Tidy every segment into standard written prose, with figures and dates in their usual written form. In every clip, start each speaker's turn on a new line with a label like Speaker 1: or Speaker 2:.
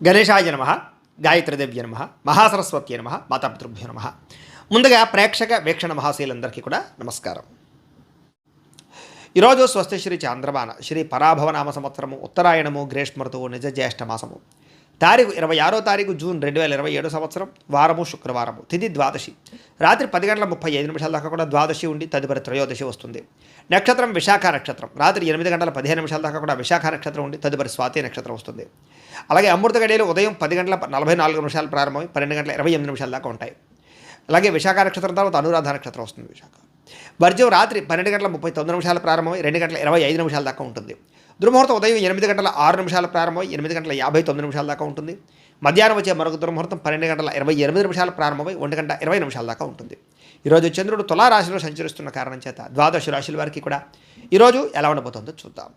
Speaker 1: గణేశాయ నమ, గాయత్రీదేవ్య నమ, మహాసరస్వత్యై నమ, మాతాపితృభ్యో నమ. ముందుగా ప్రేక్షక వీక్షణ మహాశీలందరికీ కూడా నమస్కారం. ఈరోజు స్వస్తి శ్రీ చాంద్రమాన శ్రీ పరాభవనామ సంవత్సరము ఉత్తరాయణము గ్రీష్మఋతువు నిజ జ్యేష్ఠ మాసము తారీఖు 26 జూన్ 2027 సంవత్సరం వారము శుక్రవారము తిథి ద్వాదశి రాత్రి 10:35 దాకా కూడా ద్వాదశి ఉండి తదుపరి త్రయోదశి వస్తుంది. నక్షత్రం విశాఖ నక్షత్రం రాత్రి 8:15 దాకా కూడా విశాఖ నక్షత్రం ఉండి తదుపరి స్వాతి నక్షత్రం వస్తుంది. అలాగే అమృత గడియలు ఉదయం 10:44 ప్రారంభమై 12:28 దాకా ఉంటాయి. అలాగే విశాఖ నక్షత్రం తర్వాత అనురాధ నక్షత్రం వస్తుంది. విశాఖ వర్జ్యం రాత్రి 12:39 ప్రారంభమై 2:25 దాకా ఉంటుంది. దుర్ముహూర్తం ఉదయం 8:06 ప్రారంభమై 8:59 దాకా ఉంటుంది. మధ్యాహ్నం వచ్చే మరొక దుర్ముహూర్తం 12:28 ప్రారంభమై 1:20 దాకా ఉంటుంది. ఈరోజు చంద్రుడు తులారాశిలో సంచరిస్తున్న కారణం చేత ద్వాదశ రాశుల వారికి కూడా ఈరోజు ఎలా ఉండబోతుందో చూద్దాం.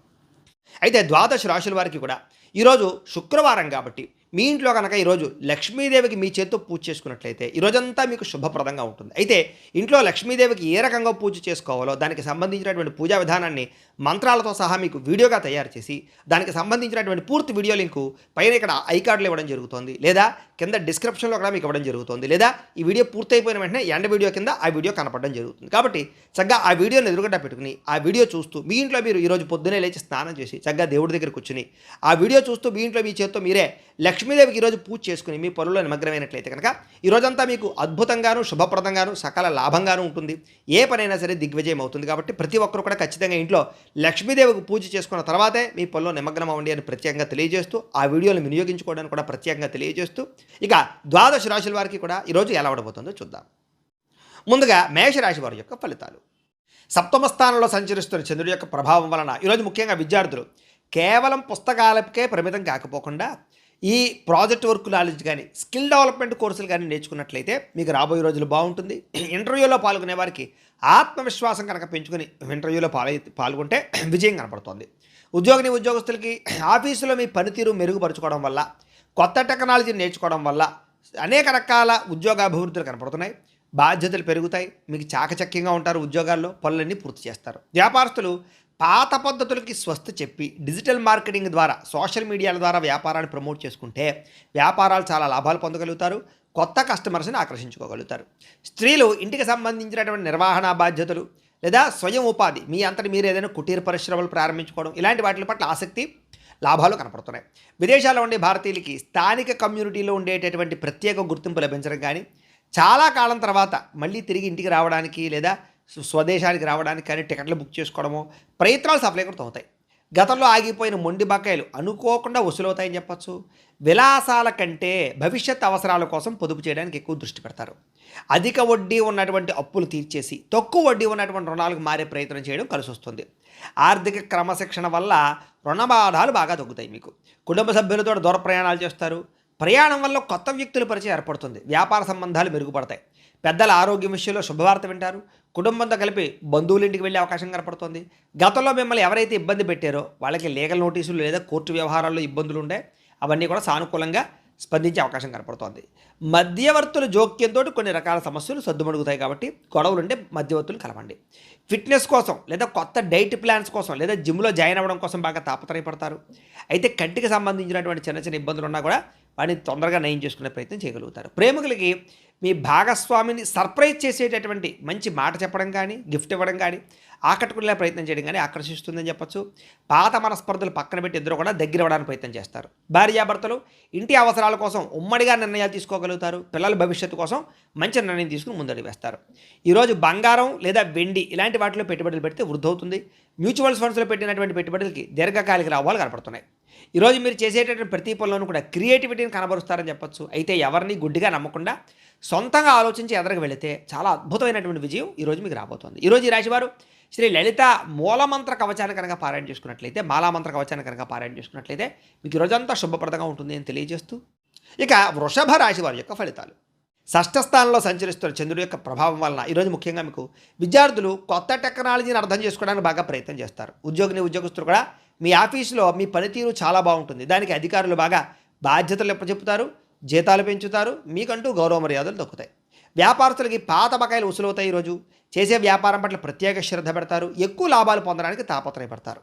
Speaker 1: అయితే ద్వాదశ రాశుల వారికి కూడా ఈరోజు శుక్రవారం కాబట్టి మీ ఇంట్లో కనుక ఈరోజు లక్ష్మీదేవికి మీ చేత్తో పూజ చేసుకున్నట్లయితే ఈరోజంతా మీకు శుభప్రదంగా ఉంటుంది. అయితే ఇంట్లో లక్ష్మీదేవికి ఏ రకంగా పూజ చేసుకోవాలో దానికి సంబంధించినటువంటి పూజా విధానాన్ని మంత్రాలతో సహా మీకు వీడియోగా తయారు చేసి దానికి సంబంధించినటువంటి పూర్తి వీడియో లింకు పైన ఇక్కడ ఐకార్డులు ఇవ్వడం జరుగుతుంది, లేదా కింద డిస్క్రిప్షన్లో కూడా మీకు ఇవ్వడం జరుగుతుంది, లేదా ఈ వీడియో పూర్తయిపోయిన వెంటనే ఎండ్ వీడియో కింద ఆ వీడియో కనపడడం జరుగుతుంది. కాబట్టి చక్కగా ఆ వీడియోని ఎదురుగడ్డ పెట్టుకుని ఆ వీడియో చూస్తూ మీ ఇంట్లో మీరు ఈరోజు పొద్దునే లేచి స్నానం చేసి చక్కగా దేవుడి దగ్గర కూర్చుని ఆ వీడియో చూస్తూ మీ ఇంట్లో మీ చేత్తో మీరే లక్ష్మీదేవికి ఈరోజు పూజ చేసుకుని మీ పనుల్లో నిమగ్నమైనట్లయితే కనుక ఈరోజంతా మీకు అద్భుతంగాను శుభప్రదంగాను సకల లాభంగాను ఉంటుంది. ఏ పనైనా సరే దిగ్విజయం అవుతుంది. కాబట్టి ప్రతి ఒక్కరు కూడా ఖచ్చితంగా ఇంట్లో లక్ష్మీదేవికి పూజ చేసుకున్న తర్వాతే మీ పనుల్లో నిమగ్నం అవ్వండి అని ప్రత్యేకంగా తెలియజేస్తూ ఆ వీడియోని వినియోగించుకోవడానికి కూడా ప్రత్యేకంగా తెలియజేస్తూ ఇక ద్వాదశ రాశుల వారికి కూడా ఈరోజు ఎలా ఉండబోతుందో చూద్దాం. ముందుగా మేషరాశి వారి యొక్క ఫలితాలు. సప్తమ స్థానంలో సంచరిస్తున్న చంద్రుడి యొక్క ప్రభావం వలన ఈరోజు ముఖ్యంగా విద్యార్థులు కేవలం పుస్తకాలకే పరిమితం కాకపోకుండా ఈ ప్రాజెక్ట్ వర్క్ నాలెడ్జ్ కానీ స్కిల్ డెవలప్మెంట్ కోర్సులు కానీ నేర్చుకున్నట్లయితే మీకు రాబోయే రోజులు బాగుంటుంది. ఇంటర్వ్యూలో పాల్గొనే వారికి ఆత్మవిశ్వాసం కనుక పెంచుకొని ఇంటర్వ్యూలో పాల్గొంటే విజయం కనపడుతుంది. ఉద్యోగస్తులకి ఆఫీసులో మీ పనితీరు మెరుగుపరుచుకోవడం వల్ల కొత్త టెక్నాలజీని నేర్చుకోవడం వల్ల అనేక రకాల ఉద్యోగాభివృద్ధులు కనపడుతున్నాయి. బాధ్యతలు పెరుగుతాయి. మీకు చాకచక్యంగా ఉంటారు. ఉద్యోగాల్లో పనులన్నీ పూర్తి చేస్తారు. వ్యాపారస్తులు పాత పద్ధతులకి స్వస్తి చెప్పి డిజిటల్ మార్కెటింగ్ ద్వారా సోషల్ మీడియాల ద్వారా వ్యాపారాన్ని ప్రమోట్ చేసుకుంటే వ్యాపారాలు చాలా లాభాలు పొందగలుగుతారు. కొత్త కస్టమర్స్ని ఆకర్షించుకోగలుగుతారు. స్త్రీలు ఇంటికి సంబంధించినటువంటి నిర్వహణ బాధ్యతలు లేదా స్వయం ఉపాధి మీ అంతటి మీరు ఏదైనా కుటీర పరిశ్రమలు ప్రారంభించుకోవడం ఇలాంటి వాటి పట్ల ఆసక్తి లాభాలు కనపడుతున్నాయి. విదేశాల్లో ఉండే భారతీయులకి స్థానిక కమ్యూనిటీలో ఉండేటటువంటి ప్రత్యేక గుర్తింపు లభించడం కానీ చాలా కాలం తర్వాత మళ్ళీ తిరిగి ఇంటికి రావడానికి లేదా స్వదేశానికి రావడానికి కానీ టికెట్లు బుక్ చేసుకోవడమో ప్రయత్నాలు సఫలీకృతం అవుతాయి. గతంలో ఆగిపోయిన మొండి బకాయిలు అనుకోకుండా వసూలవుతాయని చెప్పచ్చు. విలాసాల కంటే భవిష్యత్ అవసరాల కోసం పొదుపు చేయడానికి ఎక్కువ దృష్టి పెడతారు. అధిక వడ్డీ ఉన్నటువంటి అప్పులు తీర్చేసి తక్కువ వడ్డీ ఉన్నటువంటి రుణాలకు మారే ప్రయత్నం చేయడం కలిసి వస్తుంది. ఆర్థిక క్రమశిక్షణ వల్ల రుణబాధాలు బాగా తగ్గుతాయి. మీకు కుటుంబ సభ్యులతో దూర ప్రయాణాలు చేస్తారు. ప్రయాణం వల్ల కొత్త వ్యక్తుల పరిచయం ఏర్పడుతుంది. వ్యాపార సంబంధాలు మెరుగుపడతాయి. పెద్దల ఆరోగ్యం విషయంలో శుభవార్త వింటారు. కుటుంబంతో కలిపి బంధువుల ఇంటికి వెళ్ళే అవకాశం కనపడుతుంది. గతంలో మిమ్మల్ని ఎవరైతే ఇబ్బంది పెట్టారో వాళ్ళకి లీగల్ నోటీసులు లేదా కోర్టు వ్యవహారాల్లో ఇబ్బందులు ఉండే అవన్నీ కూడా సానుకూలంగా స్పందించే అవకాశం కనపడుతోంది. మధ్యవర్తుల జోక్యంతో కొన్ని రకాల సమస్యలు సద్దుమణుగుతాయి. కాబట్టి గొడవలుంటే మధ్యవర్తులు కలవండి. ఫిట్నెస్ కోసం లేదా కొత్త డైట్ ప్లాన్స్ కోసం లేదా జిమ్లో జాయిన్ అవ్వడం కోసం బాగా తాపత్రయపడతారు. అయితే కంటికి సంబంధించినటువంటి చిన్న చిన్న ఇబ్బందులు ఉన్నా కూడా వాటిని తొందరగా నయం చేసుకునే ప్రయత్నం చేయగలుగుతారు. ప్రేమికులకి మీ భాగస్వామిని సర్ప్రైజ్ చేసేటటువంటి మంచి మాట చెప్పడం కానీ గిఫ్ట్ ఇవ్వడం కానీ ఆకట్టుకునే ప్రయత్నం చేయడం కానీ ఆకర్షిస్తుందని చెప్పచ్చు. పాత మనస్పర్ధలు పక్కన పెట్టి ఇద్దరు కూడా దగ్గర అవ్వడానికి ప్రయత్నం చేస్తారు. భార్యాభర్తలు ఇంటి అవసరాల కోసం ఉమ్మడిగా నిర్ణయాలు తీసుకోగలుగుతారు. పిల్లల భవిష్యత్తు కోసం మంచి నిర్ణయం తీసుకుని ముందడుగు వేస్తారు. ఈరోజు బంగారం లేదా వెండి ఇలాంటి వాటిలో పెట్టుబడులు పెడితే వృద్ధి అవుతుంది. మ్యూచువల్ ఫండ్స్లో పెట్టినటువంటి పెట్టుబడులకి దీర్ఘకాలిక లాభాలు కనపడుతున్నాయి. ఈరోజు మీరు చేసేటటువంటి ప్రతి పనిలోనూ కూడా క్రియేటివిటీని కనబరుస్తారని చెప్పచ్చు. అయితే ఎవరిని గుడ్డిగా నమ్మకుండా సొంతంగా ఆలోచించి ఎదరకు వెళితే చాలా అద్భుతమైనటువంటి విజయం ఈరోజు మీకు రాబోతోంది. ఈరోజు ఈ రాశివారు శ్రీ లలిత మూలమంత్ర కవచాన్ని కనుక పారాయణ చేసుకున్నట్లయితే మాలామంత్ర కవచాన్ని కనుక పారాయణ చేసుకున్నట్లయితే మీకు ఈరోజంతా శుభప్రదంగా ఉంటుంది అని తెలియజేస్తూ ఇక వృషభ రాశి వారి యొక్క ఫలితాలు. షష్ఠ స్థానంలో సంచరిస్తున్న చంద్రుడి యొక్క ప్రభావం వలన ఈరోజు ముఖ్యంగా మీకు విద్యార్థులు కొత్త టెక్నాలజీని అర్థం చేసుకోవడానికి బాగా ప్రయత్నం చేస్తారు. ఉద్యోగస్తులు కూడా మీ ఆఫీసులో మీ పనితీరు చాలా బాగుంటుంది. దానికి అధికారులు బాగా బాధ్యతలు ఎప్పచెప్పుతారు, జీతాలు పెంచుతారు, మీకంటూ గౌరవ మర్యాదలు దక్కుతాయి. వ్యాపారస్తులకి పాత బకాయిలు వసూలవుతాయి. ఈరోజు చేసే వ్యాపారం పట్ల ప్రత్యేక శ్రద్ధ పెడతారు. ఎక్కువ లాభాలు పొందడానికి తాపత్రయపడతారు.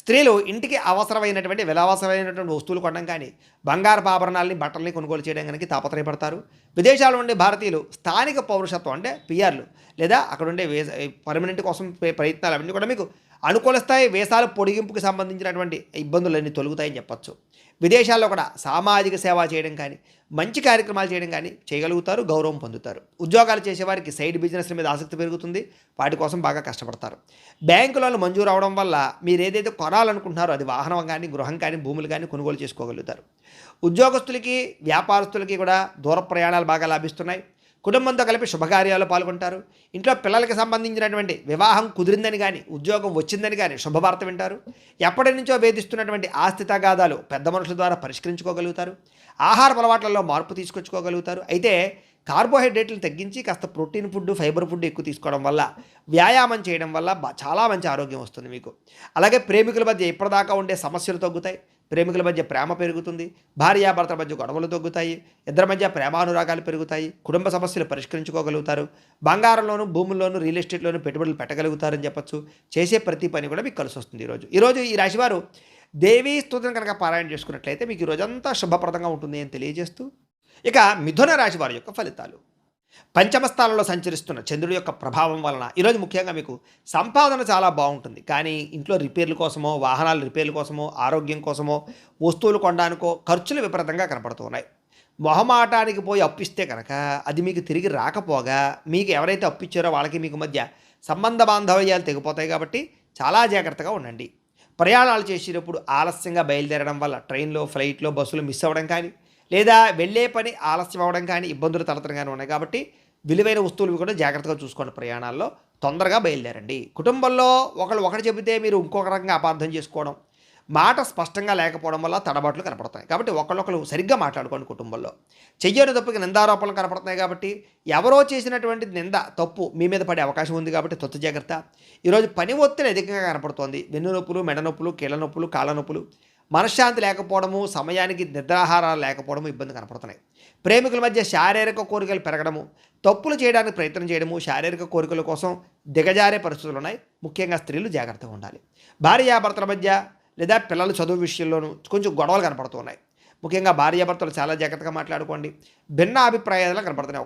Speaker 1: స్త్రీలు ఇంటికి అవసరమైనటువంటి విలావసరమైనటువంటి వస్తువులు కొనడం కానీ బంగారపు ఆభరణాలని బట్టల్ని కొనుగోలు చేయడం కనుక తాపత్రయపడతారు. విదేశాల్లో ఉండే భారతీయులు స్థానిక పౌరసత్వం అంటే పిఆర్లు లేదా అక్కడ ఉండే పర్మనెంట్ కోసం ప్రయత్నాలు అవన్నీ కూడా మీకు అనుకూలిస్తాయి. వీసాల పొడిగింపుకి సంబంధించినటువంటి ఇబ్బందులన్నీ తొలగుతాయని చెప్పొచ్చు. విదేశాల్లో కూడా సామాజిక సేవ చేయడం కానీ మంచి కార్యక్రమాలు చేయడం కానీ చేయగలుగుతారు, గౌరవం పొందుతారు. ఉద్యోగాలు చేసేవారికి సైడ్ బిజినెస్ల మీద ఆసక్తి పెరుగుతుంది, వాటి కోసం బాగా కష్టపడతారు. బ్యాంకులలో మంజూరు అవడం వల్ల మీరు ఏదైతే కొనాలనుకుంటున్నారో అది వాహనం కానీ గృహం కానీ భూములు కానీ కొనుగోలు చేసుకోగలుగుతారు. ఉద్యోగస్తులకి వ్యాపారస్తులకి కూడా దూర ప్రయాణాలు బాగా లాభిస్తున్నాయి. కుటుంబంతో కలిపి శుభకార్యాలు పాల్గొంటారు. ఇంట్లో పిల్లలకి సంబంధించినటువంటి వివాహం కుదిరిందని కానీ ఉద్యోగం వచ్చిందని కానీ శుభవార్త వింటారు. ఎప్పటి నుంచో వేధిస్తున్నటువంటి ఆస్తి తగాదాలు పెద్ద మనుషుల ద్వారా పరిష్కరించుకోగలుగుతారు. ఆహార అలవాట్లలో మార్పు తీసుకొచ్చుకోగలుగుతారు. అయితే కార్బోహైడ్రేట్లను తగ్గించి కాస్త ప్రోటీన్ ఫుడ్ ఫైబర్ ఫుడ్ ఎక్కువ తీసుకోవడం వల్ల వ్యాయామం చేయడం వల్ల చాలా మంచి ఆరోగ్యం వస్తుంది మీకు. అలాగే ప్రేమికుల మధ్య ఇప్పటిదాకా ఉండే సమస్యలు తగ్గుతాయి. ప్రేమికుల మధ్య ప్రేమ పెరుగుతుంది. భార్యాభర్తల మధ్య గొడవలు తగ్గుతాయి. ఇద్దరి మధ్య ప్రేమానురాగాలు పెరుగుతాయి. కుటుంబ సమస్యలు పరిష్కరించుకోగలుగుతారు. బంగారంలోను భూముల్లోనూ రియల్ ఎస్టేట్లోనూ పెట్టుబడులు పెట్టగలుగుతారని చెప్పచ్చు. చేసే ప్రతి పని కూడా మీకు కలిసి వస్తుంది. ఈరోజు ఈ రాశివారు దేవీ స్తోత్రం కనుక పారాయణ చేసుకున్నట్లయితే మీకు ఈ రోజంతా శుభప్రదంగా ఉంటుంది అని తెలియజేస్తూ ఇక మిథున రాశి వారి యొక్క ఫలితాలు. పంచమ స్థానంలో సంచరిస్తున్న చంద్రుడి యొక్క ప్రభావం వలన ఈరోజు ముఖ్యంగా మీకు సంపాదన చాలా బాగుంటుంది. కానీ ఇంట్లో రిపేర్ల కోసమో వాహనాల రిపేర్ల కోసమో ఆరోగ్యం కోసమో వస్తువులు కొనడానికో ఖర్చులు విపరీతంగా కనపడుతున్నాయి. మొహమాటానికి పోయి అప్పిస్తే కనుక అది మీకు తిరిగి రాకపోగా మీకు ఎవరైతే అప్పిచ్చారో వాళ్ళకి మీకు మధ్య సంబంధ బాంధవ్యాలు తెగిపోతాయి. కాబట్టి చాలా జాగ్రత్తగా ఉండండి. ప్రయాణాలు చేసేటప్పుడు ఆలస్యంగా బయలుదేరడం వల్ల ట్రైన్లో ఫ్లైట్లో బస్సులు మిస్ అవ్వడం కానీ లేదా వెళ్ళే పని ఆలస్యం అవ్వడం కానీ ఇబ్బందులు తలెత్తడం ఉన్నాయి. కాబట్టి విలువైన వస్తువులు కూడా జాగ్రత్తగా చూసుకోండి. ప్రయాణాల్లో తొందరగా బయలుదేరండి. కుటుంబంలో ఒకటి చెబితే మీరు ఇంకొక రకంగా అపార్థం చేసుకోవడం, మాట స్పష్టంగా లేకపోవడం వల్ల తడబాట్లు కనపడతాయి. కాబట్టి ఒకళ్ళు సరిగ్గా మాట్లాడుకోండి. కుటుంబంలో చెయ్యని తప్పుకి నిందారోపణలు కనపడుతున్నాయి. కాబట్టి ఎవరో చేసినటువంటి నింద తప్పు మీ మీద పడే అవకాశం ఉంది. కాబట్టి తొత్తు జాగ్రత్త. ఈరోజు పని ఒత్తిడి అధికంగా కనపడుతోంది. వెన్ను నొప్పులు, మెడ నొప్పులు, కీళ్ళ నొప్పులు, కాళ్ళ నొప్పులు, మనశ్శాంతి లేకపోవడము, సమయానికి నిద్రాహారాలు లేకపోవడము ఇబ్బంది కనపడుతున్నాయి. ప్రేమికుల మధ్య శారీరక కోరికలు పెరగడము, తప్పులు చేయడానికి ప్రయత్నం చేయడము, శారీరక కోరికల కోసం దిగజారే పరిస్థితులు ఉన్నాయి. ముఖ్యంగా స్త్రీలు జాగ్రత్తగా ఉండాలి. భార్యాభర్తల మధ్య లేదా పిల్లల చదువు విషయంలోనూ కొంచెం గొడవలు కనపడుతున్నాయి. ముఖ్యంగా భార్యాభర్తలు చాలా జాగ్రత్తగా మాట్లాడుకోండి. భిన్న అభిప్రాయాలు కనపడుతున్నాయి.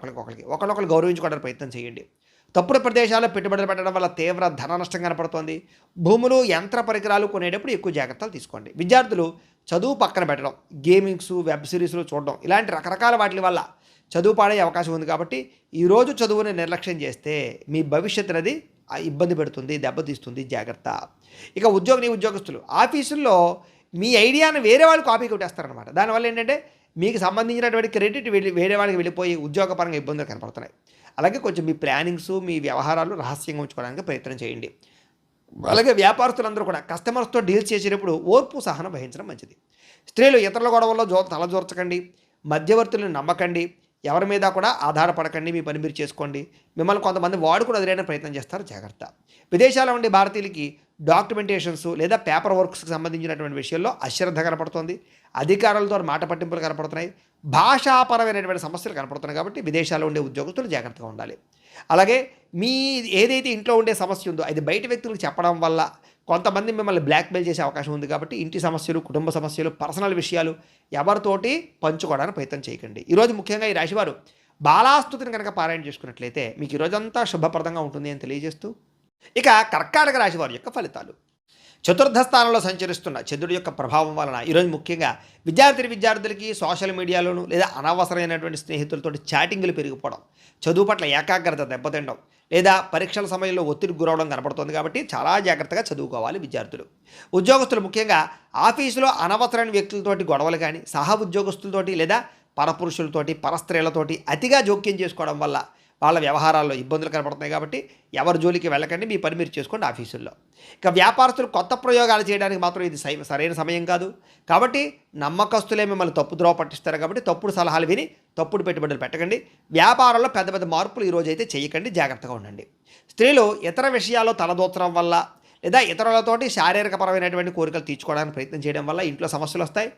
Speaker 1: ఒకరికొకరు గౌరవించుకోవడానికి ప్రయత్నం చేయండి. తప్పుడు ప్రదేశాల్లో పెట్టుబడులు పెట్టడం వల్ల తీవ్ర ధన నష్టం కనపడుతోంది. భూములు యంత్ర పరికరాలు కొనేటప్పుడు ఎక్కువ జాగ్రత్తలు తీసుకోండి. విద్యార్థులు చదువు పక్కన పెట్టడం, గేమింగ్స్, వెబ్ సిరీస్లు చూడడం ఇలాంటి రకరకాల వాటి వల్ల చదువు పాడే అవకాశం ఉంది. కాబట్టి ఈరోజు చదువుని నిర్లక్ష్యం చేస్తే మీ భవిష్యత్తు అనేది ఇబ్బంది పెడుతుంది, దెబ్బతీస్తుంది. జాగ్రత్త. ఇక ఉద్యోగస్తులు ఆఫీసుల్లో మీ ఐడియాను వేరే వాళ్ళు కాపీ కొట్టేస్తారనమాట. దానివల్ల ఏంటంటే మీకు సంబంధించినటువంటి క్రెడిట్ వేరే వాళ్ళకి వెళ్ళిపోయి ఉద్యోగపరంగా ఇబ్బందులు కనపడుతున్నాయి. అలాగే కొంచెం మీ ప్లానింగ్స్, మీ వ్యవహారాలు రహస్యంగా ఉంచుకోవడానికి ప్రయత్నం చేయండి. అలాగే వ్యాపారస్తులందరూ కూడా కస్టమర్స్తో డీల్స్ చేసేటప్పుడు ఓర్పు సహనం వహించడం మంచిది. స్త్రీలు ఇతరుల గొడవల్లో తలజోర్చకండి. మధ్యవర్తులను నమ్మకండి. ఎవరి మీద కూడా ఆధారపడకండి. మీ పని మీరు చేసుకోండి. మిమ్మల్ని కొంతమంది వాడుకుని వదిలేయడానికి ప్రయత్నం చేస్తారు. జాగ్రత్త. విదేశాల్లో ఉండే భారతీయులకి డాక్యుమెంటేషన్స్ లేదా పేపర్ వర్క్స్కి సంబంధించినటువంటి విషయంలో అశ్రద్ధ కనపడుతోంది. అధికారులతో మాట పట్టింపులు కనపడుతున్నాయి. భాషాపరమైనటువంటి సమస్యలు కనపడుతున్నాయి. కాబట్టి విదేశాల్లో ఉండే ఉద్యోగస్తులు జాగ్రత్తగా ఉండాలి. అలాగే మీ ఏదైతే ఇంట్లో ఉండే సమస్య ఉందో అది బయట వ్యక్తులకు చెప్పడం వల్ల కొంతమంది మిమ్మల్ని బ్లాక్మెయిల్ చేసే అవకాశం ఉంది. కాబట్టి ఇంటి సమస్యలు, కుటుంబ సమస్యలు, పర్సనల్ విషయాలు ఎవరితోటి పంచుకోవడానికి ప్రయత్నం చేయకండి. ఈరోజు ముఖ్యంగా ఈ రాశివారు బాలాస్తుతిని కనుక పారాయణ చేసుకున్నట్లయితే మీకు ఈరోజంతా శుభప్రదంగా ఉంటుంది అని తెలియజేస్తూ ఇక కర్కాటక రాశి వారి యొక్క ఫలితాలు. చతుర్థ స్థానంలో సంచరిస్తున్న చంద్రుడి యొక్క ప్రభావం వలన ఈరోజు ముఖ్యంగా విద్యార్థులకి సోషల్ మీడియాలోను లేదా అనవసరమైనటువంటి స్నేహితులతోటి చాటింగ్లు పెరిగిపోవడం, చదువు పట్ల ఏకాగ్రత దెబ్బతినడం లేదా పరీక్షల సమయంలో ఒత్తిడికి గురవడం కనపడుతుంది. కాబట్టి చాలా జాగ్రత్తగా చదువుకోవాలి విద్యార్థులు. ఉద్యోగస్తులు ముఖ్యంగా ఆఫీసులో అనవసరమైన వ్యక్తులతోటి గొడవలు కానీ సహ ఉద్యోగస్తులతోటి లేదా పరపురుషులతోటి పరస్త్రీలతోటి అతిగా జోక్యం చేసుకోవడం వల్ల వాళ్ళ వ్యవహారాల్లో ఇబ్బందులు కనపడుతున్నాయి. కాబట్టి ఎవరి జోలికి వెళ్ళకండి. మీ పని మీరు చేసుకోండి ఆఫీసుల్లో. ఇక వ్యాపారస్తులు కొత్త ప్రయోగాలు చేయడానికి మాత్రం ఇది సరైన సమయం కాదు. కాబట్టి నమ్మకస్తులే మిమ్మల్ని తప్పుద్రోవ పట్టిస్తారు. కాబట్టి తప్పుడు సలహాలు విని తప్పుడు పెట్టుబడులు పెట్టకండి. వ్యాపారంలో పెద్ద పెద్ద మార్పులు ఈరోజు అయితే చేయకండి. జాగ్రత్తగా ఉండండి. స్త్రీలు ఇతర విషయాల్లో తలదూర్చడం వల్ల లేదా ఇతరులతోటి శారీరకపరమైనటువంటి కోరికలు తీర్చుకోవడానికి ప్రయత్నం చేయడం వల్ల ఇంట్లో సమస్యలు వస్తాయి.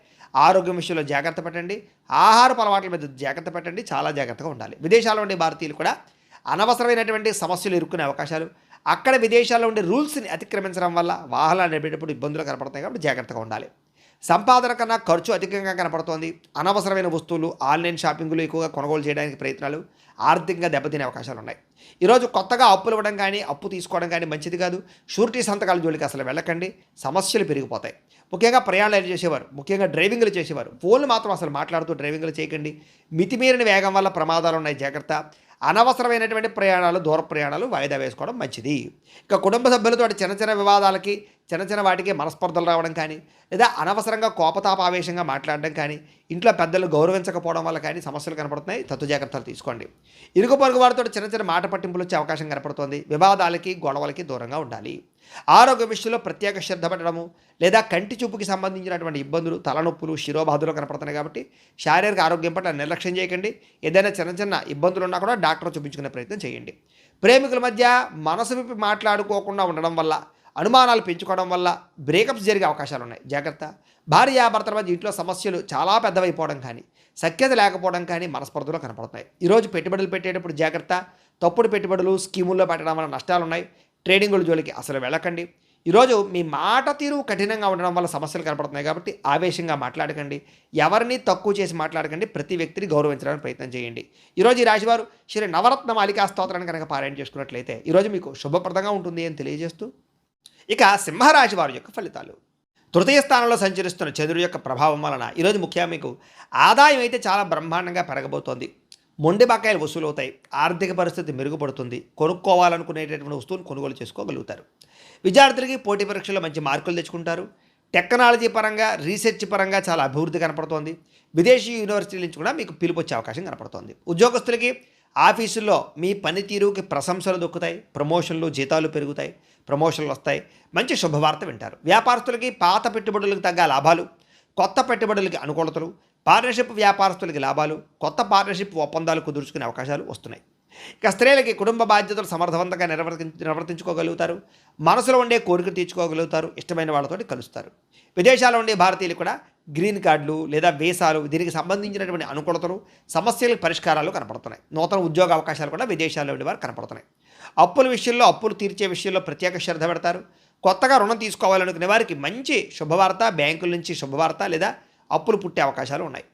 Speaker 1: ఆరోగ్యం విషయంలో జాగ్రత్త పెట్టండి. ఆహారపు అలవాట్ల మీద జాగ్రత్త పెట్టండి. చాలా జాగ్రత్తగా ఉండాలి. విదేశాల్లో ఉండే భారతీయులు కూడా అనవసరమైనటువంటి సమస్యలు ఇరుక్కునే అవకాశాలు, అక్కడ విదేశాల్లో ఉండే రూల్స్ని అతిక్రమించడం వల్ల వాహనాలు నడిపేటప్పుడు ఇబ్బందులు కనపడతాయి కాబట్టి జాగ్రత్తగా ఉండాలి. సంపాదన కన్నా ఖర్చు అధికంగా కనపడుతోంది. అనవసరమైన వస్తువులు, ఆన్లైన్ షాపింగ్లు ఎక్కువగా కొనుగోలు చేయడానికి ప్రయత్నాలు ఆర్థికంగా దెబ్బతినే అవకాశాలు ఉన్నాయి. ఈరోజు కొత్తగా అప్పులు ఇవ్వడం కానీ అప్పు తీసుకోవడం కానీ మంచిది కాదు. షూరిటీ సంతకాల జోలికి అసలు వెళ్ళకండి, సమస్యలు పెరిగిపోతాయి. ముఖ్యంగా ప్రయాణాలు చేసేవారు, ముఖ్యంగా డ్రైవింగ్లు చేసేవారు ఫోన్లు మాత్రం అసలు మాట్లాడుతూ డ్రైవింగ్లు చేయకండి. మితిమీరిన వేగం వల్ల ప్రమాదాలు ఉన్నాయి, జాగ్రత్త. అనవసరమైనటువంటి ప్రయాణాలు, దూర ప్రయాణాలు వాయిదా వేసుకోవడం మంచిది. ఇక కుటుంబ సభ్యులతో చిన్న చిన్న వివాదాలకి, చిన్న చిన్న వాటికి మనస్పర్ధలు రావడం కానీ, లేదా అనవసరంగా కోపతాపావేశంగా మాట్లాడడం కానీ, ఇంట్లో పెద్దలు గౌరవించకపోవడం వల్ల కానీ సమస్యలు కనపడుతున్నాయి. తత్తు జాగ్రత్తలు తీసుకోండి. ఇరుగు పొరుగు వారితో చిన్న చిన్న మాట పట్టింపులు వచ్చే అవకాశం కనపడుతోంది. వివాదాలకి, గొడవలకి దూరంగా ఉండాలి. ఆరోగ్య విషయంలో ప్రత్యేక శ్రద్ధ పెట్టడము, లేదా కంటి చూపుకి సంబంధించినటువంటి ఇబ్బందులు, తలనొప్పులు, శిరోబాధలు కనపడుతున్నాయి కాబట్టి శారీరక ఆరోగ్యం పట్ల నిర్లక్ష్యం చేయకండి. ఏదైనా చిన్న చిన్న ఇబ్బందులు ఉన్నా కూడా డాక్టర్ చూపించుకునే ప్రయత్నం చేయండి. ప్రేమికుల మధ్య మనసు విప్పి మాట్లాడుకోకుండా ఉండడం వల్ల, అనుమానాలు పెంచుకోవడం వల్ల బ్రేకప్స్ జరిగే అవకాశాలు ఉన్నాయి, జాగ్రత్త. భార్యాభర్తల మధ్య ఇంట్లో సమస్యలు చాలా పెద్దవైపోవడం కానీ, సఖ్యత లేకపోవడం కానీ మనస్పర్ధలు కనపడుతున్నాయి. ఈరోజు పెట్టుబడులు పెట్టేటప్పుడు జాగ్రత్త. తప్పుడు పెట్టుబడులు, స్కీముల్లో పెట్టడం వల్ల నష్టాలు ఉన్నాయి. ట్రేడింగుల జోలికి అసలు వెళ్ళకండి. ఈరోజు మీ మాట తీరు కఠినంగా ఉండడం వల్ల సమస్యలు కనపడుతున్నాయి కాబట్టి ఆవేశంగా మాట్లాడకండి. ఎవరిని తక్కువ చేసి మాట్లాడకండి. ప్రతి వ్యక్తిని గౌరవించడానికి ప్రయత్నం చేయండి. ఈరోజు ఈ రాశివారు శ్రీ నవరత్న మాలికా స్తోత్రాన్ని కనుక పారాయణ చేసుకున్నట్లయితే ఈరోజు మీకు శుభప్రదంగా ఉంటుంది అని తెలియజేస్తూ, ఇక సింహరాశి వారి యొక్క ఫలితాలు. తృతీయ స్థానంలో సంచరిస్తున్న చంద్రుడి యొక్క ప్రభావం వలన ఈరోజు ముఖ్యంగా మీకు ఆదాయం అయితే చాలా బ్రహ్మాండంగా పెరగబోతోంది. మొండి బకాయిలు వసూలవుతాయి. ఆర్థిక పరిస్థితి మెరుగుపడుతుంది. కొనుక్కోవాలనుకునేటటువంటి వస్తువును కొనుగోలు చేసుకోగలుగుతారు. విద్యార్థులకి పోటీ పరీక్షల్లో మంచి మార్కులు తెచ్చుకుంటారు. టెక్నాలజీ పరంగా, రీసెర్చ్ పరంగా చాలా అభివృద్ధి కనపడుతోంది. విదేశీ యూనివర్సిటీల నుంచి కూడా మీకు పిలుపు వచ్చే అవకాశం కనపడుతోంది. ఉద్యోగస్తులకి ఆఫీసుల్లో మీ పనితీరుకి ప్రశంసలు దొక్కుతాయి. ప్రమోషన్లు, జీతాలు పెరుగుతాయి. ప్రమోషన్లు వస్తాయి. మంచి శుభవార్త వింటారు. వ్యాపారస్తులకి పాత పెట్టుబడులకు తగ్గ లాభాలు, కొత్త పెట్టుబడులకి అనుకూలతలు, పార్ట్నర్షిప్ వ్యాపారస్తులకి లాభాలు, కొత్త పార్ట్నర్షిప్ ఒప్పందాలు కుదుర్చుకునే అవకాశాలు వస్తున్నాయి. ఇక స్త్రీలకి కుటుంబ బాధ్యతలు సమర్థవంతంగా నిర్వర్తించుకోగలుగుతారు. మనసులో ఉండే కోరిక తీర్చుకోగలుగుతారు. ఇష్టమైన వాళ్ళతోటి కలుస్తారు. విదేశాల్లో ఉండే భారతీయులు కూడా గ్రీన్ కార్డులు లేదా వీసాలు, దీనికి సంబంధించినటువంటి అనుకూలతలు, సమస్యలకు పరిష్కారాలు కనపడుతున్నాయి. నూతన ఉద్యోగ అవకాశాలు కూడా విదేశాల్లో ఉండేవారు కనపడుతున్నాయి. అప్పుల విషయంలో, అప్పులు తీర్చే విషయంలో ప్రత్యేక శ్రద్ధ పెడతారు. కొత్తగా రుణం తీసుకోవాలనుకునే వారికి మంచి శుభవార్త, బ్యాంకుల నుంచి శుభవార్త లేదా అప్పులు పుట్టే అవకాశాలు ఉన్నాయి.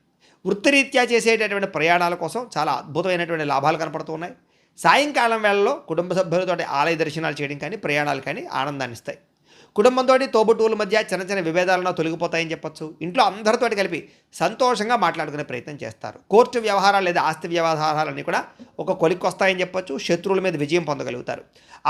Speaker 1: వృత్తిరీత్యా చేసేటటువంటి ప్రయాణాల కోసం చాలా అద్భుతమైనటువంటి లాభాలు కనపడుతూ ఉన్నాయి. సాయంకాలం వేళల్లో కుటుంబ సభ్యులతో ఆలయ దర్శనాలు చేయడం కానీ, ప్రయాణాలు కానీ ఆనందాన్ని ఇస్తాయి. కుటుంబంతో, తోబుట్టువుల మధ్య చిన్న చిన్న విభేదాలను తొలగిపోతాయని చెప్పొచ్చు. ఇంట్లో అందరితోటి కలిపి సంతోషంగా మాట్లాడుకునే ప్రయత్నం చేస్తారు. కోర్టు వ్యవహారాలు లేదా ఆస్తి వ్యవహారాలన్నీ కూడా ఒక కొలిక్కి వస్తాయని చెప్పొచ్చు. శత్రువుల మీద విజయం పొందగలుగుతారు.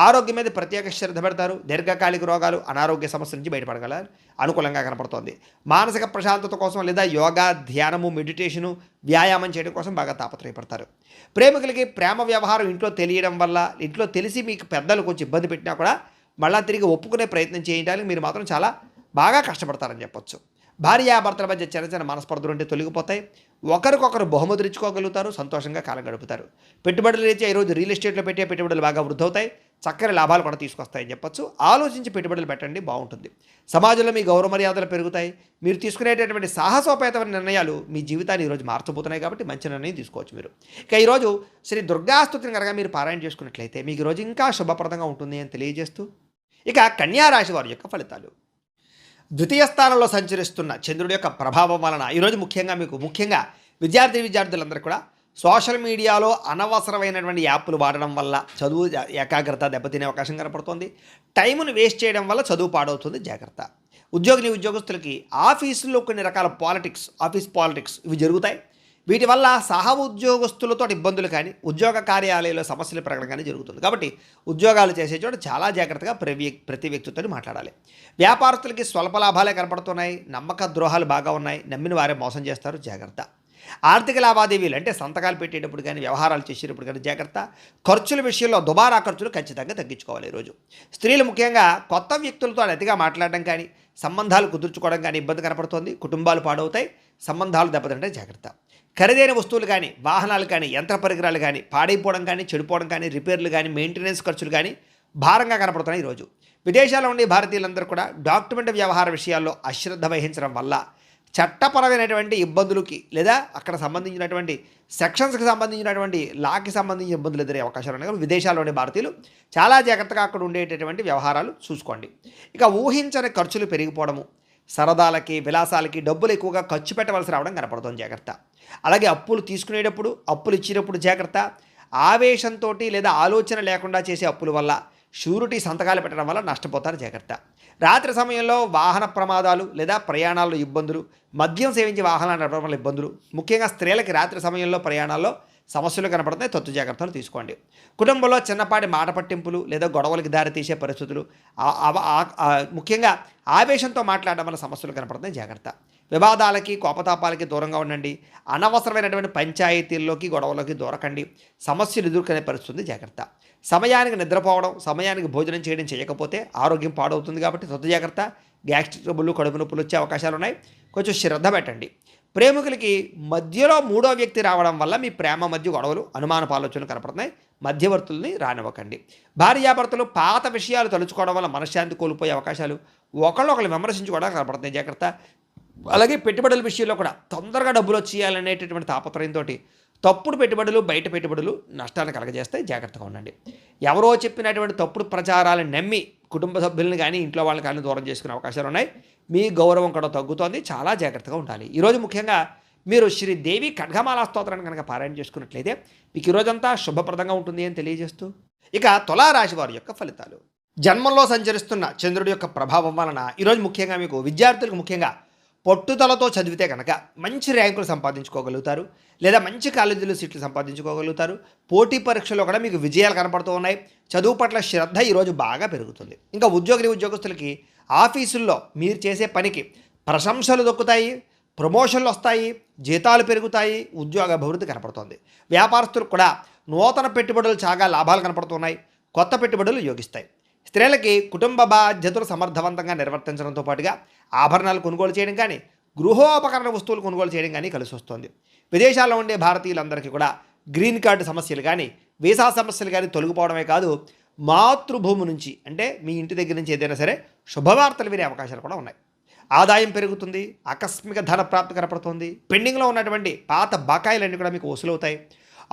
Speaker 1: ఆరోగ్యం మీద ప్రత్యేక శ్రద్ధ పెడతారు. దీర్ఘకాలిక రోగాలు, అనారోగ్య సమస్యల నుంచి బయటపడగల అనుకూలంగా కనపడుతోంది. మానసిక ప్రశాంతత కోసం లేదా యోగా, ధ్యానము, మెడిటేషను, వ్యాయామం చేయడం కోసం బాగా తాపత్రయపడతారు. ప్రేమికులకి ప్రేమ వ్యవహారం ఇంట్లో తెలియడం వల్ల, ఇంట్లో తెలిసి మీకు పెద్దలు కొంచెం ఇబ్బంది పెట్టినా కూడా మళ్ళా తిరిగి ఒప్పుకునే ప్రయత్నం చేయడానికి మీరు మాత్రం చాలా బాగా కష్టపడతారని చెప్పొచ్చు. భార్యాభర్తల మధ్య చిన్న చిన్న మనస్పర్ధలు ఉంటే తొలగిపోతాయి. ఒకరికొకరు బహుమతులు ఇచ్చుకోగలుగుతారు. సంతోషంగా కాలం గడుపుతారు. పెట్టుబడులు రీత్యా ఈరోజు రియల్ ఎస్టేట్లో పెట్టే పెట్టుబడులు బాగా వృద్ధి అవుతాయి. చక్కని లాభాలు కూడా తీసుకొస్తాయని చెప్పొచ్చు. ఆలోచించి పెట్టుబడులు పెట్టండి, బాగుంటుంది. సమాజంలో మీ గౌరవ మర్యాదలు పెరుగుతాయి. మీరు తీసుకునేటటువంటి సాహసోపేతమైన నిర్ణయాలు మీ జీవితాన్ని ఈరోజు మార్చబోతున్నాయి కాబట్టి మంచి నిర్ణయం తీసుకోవచ్చు మీరు. ఇక ఈరోజు శ్రీ దుర్గాస్తుతిని కనుక మీరు పారాయణ చేసుకున్నట్లయితే మీకు ఈరోజు ఇంకా శుభప్రదంగా ఉంటుంది అని తెలియజేస్తూ, ఇక కన్యా రాశి వారి యొక్క ఫలితాలు. ద్వితీయ స్థానంలో సంచరిస్తున్న చంద్రుడి యొక్క ప్రభావం వలన ఈరోజు ముఖ్యంగా విద్యార్థులందరూ కూడా సోషల్ మీడియాలో అనవసరమైనటువంటి యాప్లు వాడడం వల్ల చదువు ఏకాగ్రత దెబ్బతినే అవకాశం కనపడుతుంది. టైమును వేస్ట్ చేయడం వల్ల చదువు పాడవుతుంది, జాగ్రత్త. ఉద్యోగస్తులకి ఆఫీసుల్లో కొన్ని రకాల ఆఫీస్ పాలిటిక్స్ ఇవి జరుగుతాయి. వీటి వల్ల సహ ఉద్యోగస్తులతో ఇబ్బందులు కానీ, ఉద్యోగ కార్యాలయంలో సమస్యలు పెరగడం కానీ జరుగుతుంది. కాబట్టి ఉద్యోగాలు చేసే చోట చాలా జాగ్రత్తగా ప్రతి వ్యక్తితో మాట్లాడాలి. వ్యాపారస్తులకి స్వల్ప లాభాలే కనపడుతున్నాయి. నమ్మక ద్రోహాలు బాగా ఉన్నాయి. నమ్మిన వారే మోసం చేస్తారు, జాగ్రత్త. ఆర్థిక లావాదేవీలు అంటే సంతకాలు పెట్టేటప్పుడు కానీ, వ్యవహారాలు చేసేటప్పుడు కానీ జాగ్రత్త. ఖర్చుల విషయంలో దుబారా ఖర్చులు ఖచ్చితంగా తగ్గించుకోవాలి. ఈరోజు స్త్రీలు ముఖ్యంగా కొత్త వ్యక్తులతో అతిగా మాట్లాడడం కానీ, సంబంధాలు కుదుర్చుకోవడం కానీ ఇబ్బంది కనపడుతోంది. కుటుంబాలు పాడవుతాయి, సంబంధాలు దెబ్బతింటే జాగ్రత్త. ఖరీదైన వస్తువులు కానీ, వాహనాలు కానీ, యంత్ర పరికరాలు కానీ పాడైపోవడం కానీ, చెడిపోవడం కానీ, రిపేర్లు కానీ, మెయింటెనెన్స్ ఖర్చులు కానీ భారంగా కనపడుతున్నాయి. ఈరోజు విదేశాల్లో ఉండే భారతీయులందరూ కూడా డాక్యుమెంట్ వ్యవహార విషయాల్లో అశ్రద్ధ వహించడం వల్ల చట్టపరమైనటువంటి ఇబ్బందులకి లేదా అక్కడ సంబంధించినటువంటి సెక్షన్స్కి సంబంధించినటువంటి లాకి సంబంధించిన ఇబ్బందులు ఎదురే అవకాశాలు ఉన్నాయి. విదేశాల్లోని భారతీయులు చాలా జాగ్రత్తగా అక్కడ ఉండేటటువంటి వ్యవహారాలు చూసుకోండి. ఇక ఊహించని ఖర్చులు పెరిగిపోవడము, సరదాలకి విలాసాలకి డబ్బులు ఎక్కువగా ఖర్చు పెట్టవలసి రావడం కనపడుతుంది, జాగ్రత్త. అలాగే అప్పులు తీసుకునేటప్పుడు అప్పులు ఇచ్చేటప్పుడు జాగ్రత్త. ఆవేశంతో లేదా ఆలోచన లేకుండా చేసే అప్పుల వల్ల షూరిటీ సంతకాలు పెట్టడం వల్ల నష్టపోతారు, జాగ్రత్త. రాత్రి సమయంలో వాహన ప్రమాదాలు లేదా ప్రయాణాల్లో ఇబ్బందులు, మద్యం సేవించి వాహనాలు నడపడం వల్ల ఇబ్బందులు, ముఖ్యంగా స్త్రీలకి రాత్రి సమయంలో ప్రయాణాల్లో సమస్యలు కనపడుతున్నాయి, తత్తు జాగ్రత్తలు తీసుకోండి. కుటుంబంలో చిన్నపాటి మాట పట్టింపులు లేదా గొడవలకి దారితీసే పరిస్థితులు, ముఖ్యంగా ఆవేశంతో మాట్లాడడం వల్ల సమస్యలు కనపడుతున్నాయి, జాగ్రత్త. వివాదాలకి కోపతాపాలకి దూరంగా ఉండండి. అనవసరమైనటువంటి పంచాయతీల్లోకి గొడవలకి దూరకండి. సమస్యలు ఎదుర్కొనే పరిస్థితి, జాగ్రత్త. సమయానికి నిద్రపోవడం, సమయానికి భోజనం చేయకపోతే ఆరోగ్యం పాడవుతుంది కాబట్టి తొత్తు జాగ్రత్త. గ్యాస్ట్రిక్ ట్రబుల్, కడుపు నొప్పులు వచ్చే అవకాశాలు ఉన్నాయి, కొంచెం శ్రద్ధ పెట్టండి. ప్రేమికులకి మధ్యలో మూడో వ్యక్తి రావడం వల్ల మీ ప్రేమ మధ్య గొడవలు, అనుమానపు ఆలోచనలు కనపడుతున్నాయి, మధ్యవర్తుల్ని రానివ్వకండి. భార్యాభర్తలు పాత విషయాలు తలుచుకోవడం వల్ల మనశ్శాంతి కోల్పోయే అవకాశాలు, ఒకళ్ళు విమర్శించుకోవడం కనపడుతున్నాయి, జాగ్రత్త. అలాగే పెట్టుబడుల విషయంలో కూడా తొందరగా డబ్బులు వచ్చేయాలనేటటువంటి తాపత్రయంతో తప్పుడు పెట్టుబడులు, బయట పెట్టుబడులు నష్టాన్ని కలగజేస్తాయి, జాగ్రత్తగా ఉండండి. ఎవరో చెప్పినటువంటి తప్పుడు ప్రచారాలను నమ్మి కుటుంబ సభ్యులను కానీ ఇంట్లో వాళ్ళని కానీ దూరం చేసుకునే అవకాశాలు ఉన్నాయి. మీ గౌరవం కూడా తగ్గుతోంది, చాలా జాగ్రత్తగా ఉండాలి. ఈరోజు ముఖ్యంగా మీరు శ్రీదేవి ఖడ్గమాలా స్తోత్రాన్ని కనుక పారాయణ చేసుకున్నట్లయితే మీకు ఈరోజంతా శుభప్రదంగా ఉంటుంది అని తెలియజేస్తూ, ఇక తులారాశి వారి యొక్క ఫలితాలు. జన్మంలో సంచరిస్తున్న చంద్రుడి యొక్క ప్రభావం వలన ఈరోజు ముఖ్యంగా మీకు విద్యార్థులకు ముఖ్యంగా పట్టుదలతో చదివితే కనుక మంచి ర్యాంకులు సంపాదించుకోగలుగుతారు, లేదా మంచి కాలేజీలో సీట్లు సంపాదించుకోగలుగుతారు. పోటీ పరీక్షలో కూడా మీకు విజయాలు కనపడుతూ ఉన్నాయి. చదువు పట్ల శ్రద్ధ ఈరోజు బాగా పెరుగుతుంది. ఇంకా ఉద్యోగస్తులకి ఆఫీసుల్లో మీరు చేసే పనికి ప్రశంసలు దొక్కుతాయి, ప్రమోషన్లు వస్తాయి, జీతాలు పెరుగుతాయి, ఉద్యోగ అభివృద్ధి కనపడుతుంది. వ్యాపారస్తులకు కూడా నూతన పెట్టుబడులు చాలా లాభాలు కనపడుతున్నాయి, కొత్త పెట్టుబడులు యోగిస్తాయి. స్త్రీలకి కుటుంబ బాధ్యతలు సమర్థవంతంగా నిర్వర్తించడంతో పాటుగా ఆభరణాలు కొనుగోలు చేయడం కానీ, గృహోపకరణ వస్తువులు కొనుగోలు చేయడం కానీ కలిసి వస్తుంది. విదేశాల్లో ఉండే భారతీయులందరికీ కూడా గ్రీన్ కార్డు సమస్యలు కానీ, వీసా సమస్యలు కానీ తొలగిపోవడమే కాదు, మాతృభూమి నుంచి అంటే మీ ఇంటి దగ్గర నుంచి ఏదైనా సరే శుభవార్తలు వినే అవకాశాలు కూడా ఉన్నాయి. ఆదాయం పెరుగుతుంది, ఆకస్మిక ధన ప్రాప్తి కనపడుతుంది. పెండింగ్లో ఉన్నటువంటి పాత బకాయిలన్నీ కూడా మీకు వసూలవుతాయి.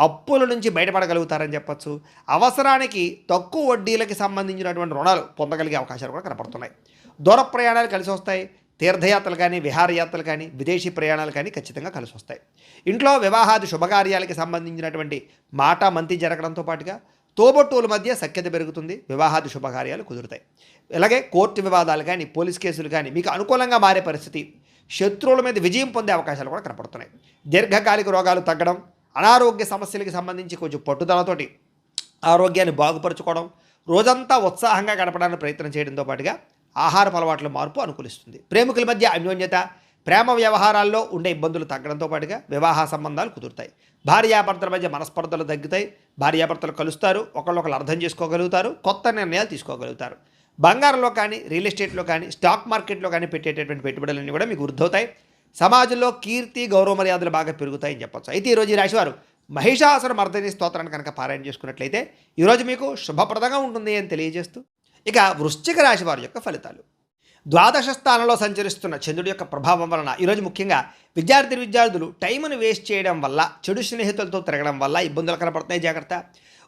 Speaker 1: అప్పుల నుంచి బయటపడగలుగుతారని చెప్పచ్చు. అవసరానికి తక్కువ వడ్డీలకి సంబంధించినటువంటి రుణాలు పొందగలిగే అవకాశాలు కూడా కనపడుతున్నాయి. దూర ప్రయాణాలు కలిసి వస్తాయి. తీర్థయాత్రలు కానీ, విహారయాత్రలు కానీ, విదేశీ ప్రయాణాలు కానీ ఖచ్చితంగా కలిసి వస్తాయి. ఇంట్లో వివాహాది శుభకార్యాలకి సంబంధించినటువంటి మాట మంతి జరగడంతో పాటుగా తోబొట్టువుల మధ్య సఖ్యత పెరుగుతుంది, వివాహాది శుభకార్యాలు కుదురుతాయి. అలాగే కోర్టు వివాదాలు కానీ, పోలీస్ కేసులు కానీ మీకు అనుకూలంగా మారే పరిస్థితి, శత్రువుల మీద విజయం పొందే అవకాశాలు కూడా కనపడుతున్నాయి. దీర్ఘకాలిక రోగాలు తగ్గడం, అనారోగ్య సమస్యలకు సంబంధించి కొంచెం పట్టుదలతోటి ఆరోగ్యాన్ని బాగుపరుచుకోవడం, రోజంతా ఉత్సాహంగా గడపడానికి ప్రయత్నం చేయడంతో పాటుగా ఆహారపు అలవాట్ల మార్పు అనుకూలిస్తుంది. ప్రేమికుల మధ్య అన్యోన్యత, ప్రేమ వ్యవహారాల్లో ఉండే ఇబ్బందులు తగ్గడంతో పాటుగా వివాహ సంబంధాలు కుదురుతాయి. భార్యాభర్తల మధ్య మనస్పర్ధలు తగ్గుతాయి. భార్యాభర్తలు కలుస్తారు, ఒకళ్ళొకళ్ళు అర్థం చేసుకోగలుగుతారు, కొత్త నిర్ణయాలు తీసుకోగలుగుతారు. బంగారంలో కానీ, రియల్ ఎస్టేట్లో కానీ, స్టాక్ మార్కెట్లో కానీ పెట్టేటటువంటి పెట్టుబడులన్నీ కూడా మీకు వృద్ధవుతాయి. సమాజంలో కీర్తి, గౌరవ మర్యాదలు బాగా పెరుగుతాయని చెప్పచ్చు. అయితే ఈరోజు ఈ రాశివారు మహిషాసుర మర్దిని స్తోత్రాన్ని కనుక పారాయణ చేసుకున్నట్లయితే ఈరోజు మీకు శుభప్రదంగా ఉంటుంది అని తెలియజేస్తూ, ఇక వృశ్చిక రాశి వారి యొక్క ఫలితాలు. ద్వాదశ స్థానంలో సంచరిస్తున్న చంద్రుడి యొక్క ప్రభావం వలన ఈరోజు ముఖ్యంగా విద్యార్థులు టైంను వేస్ట్ చేయడం వల్ల, చెడు స్నేహితులతో తిరగడం వల్ల ఇబ్బందులు కనపడుతున్నాయి, జాగ్రత్త.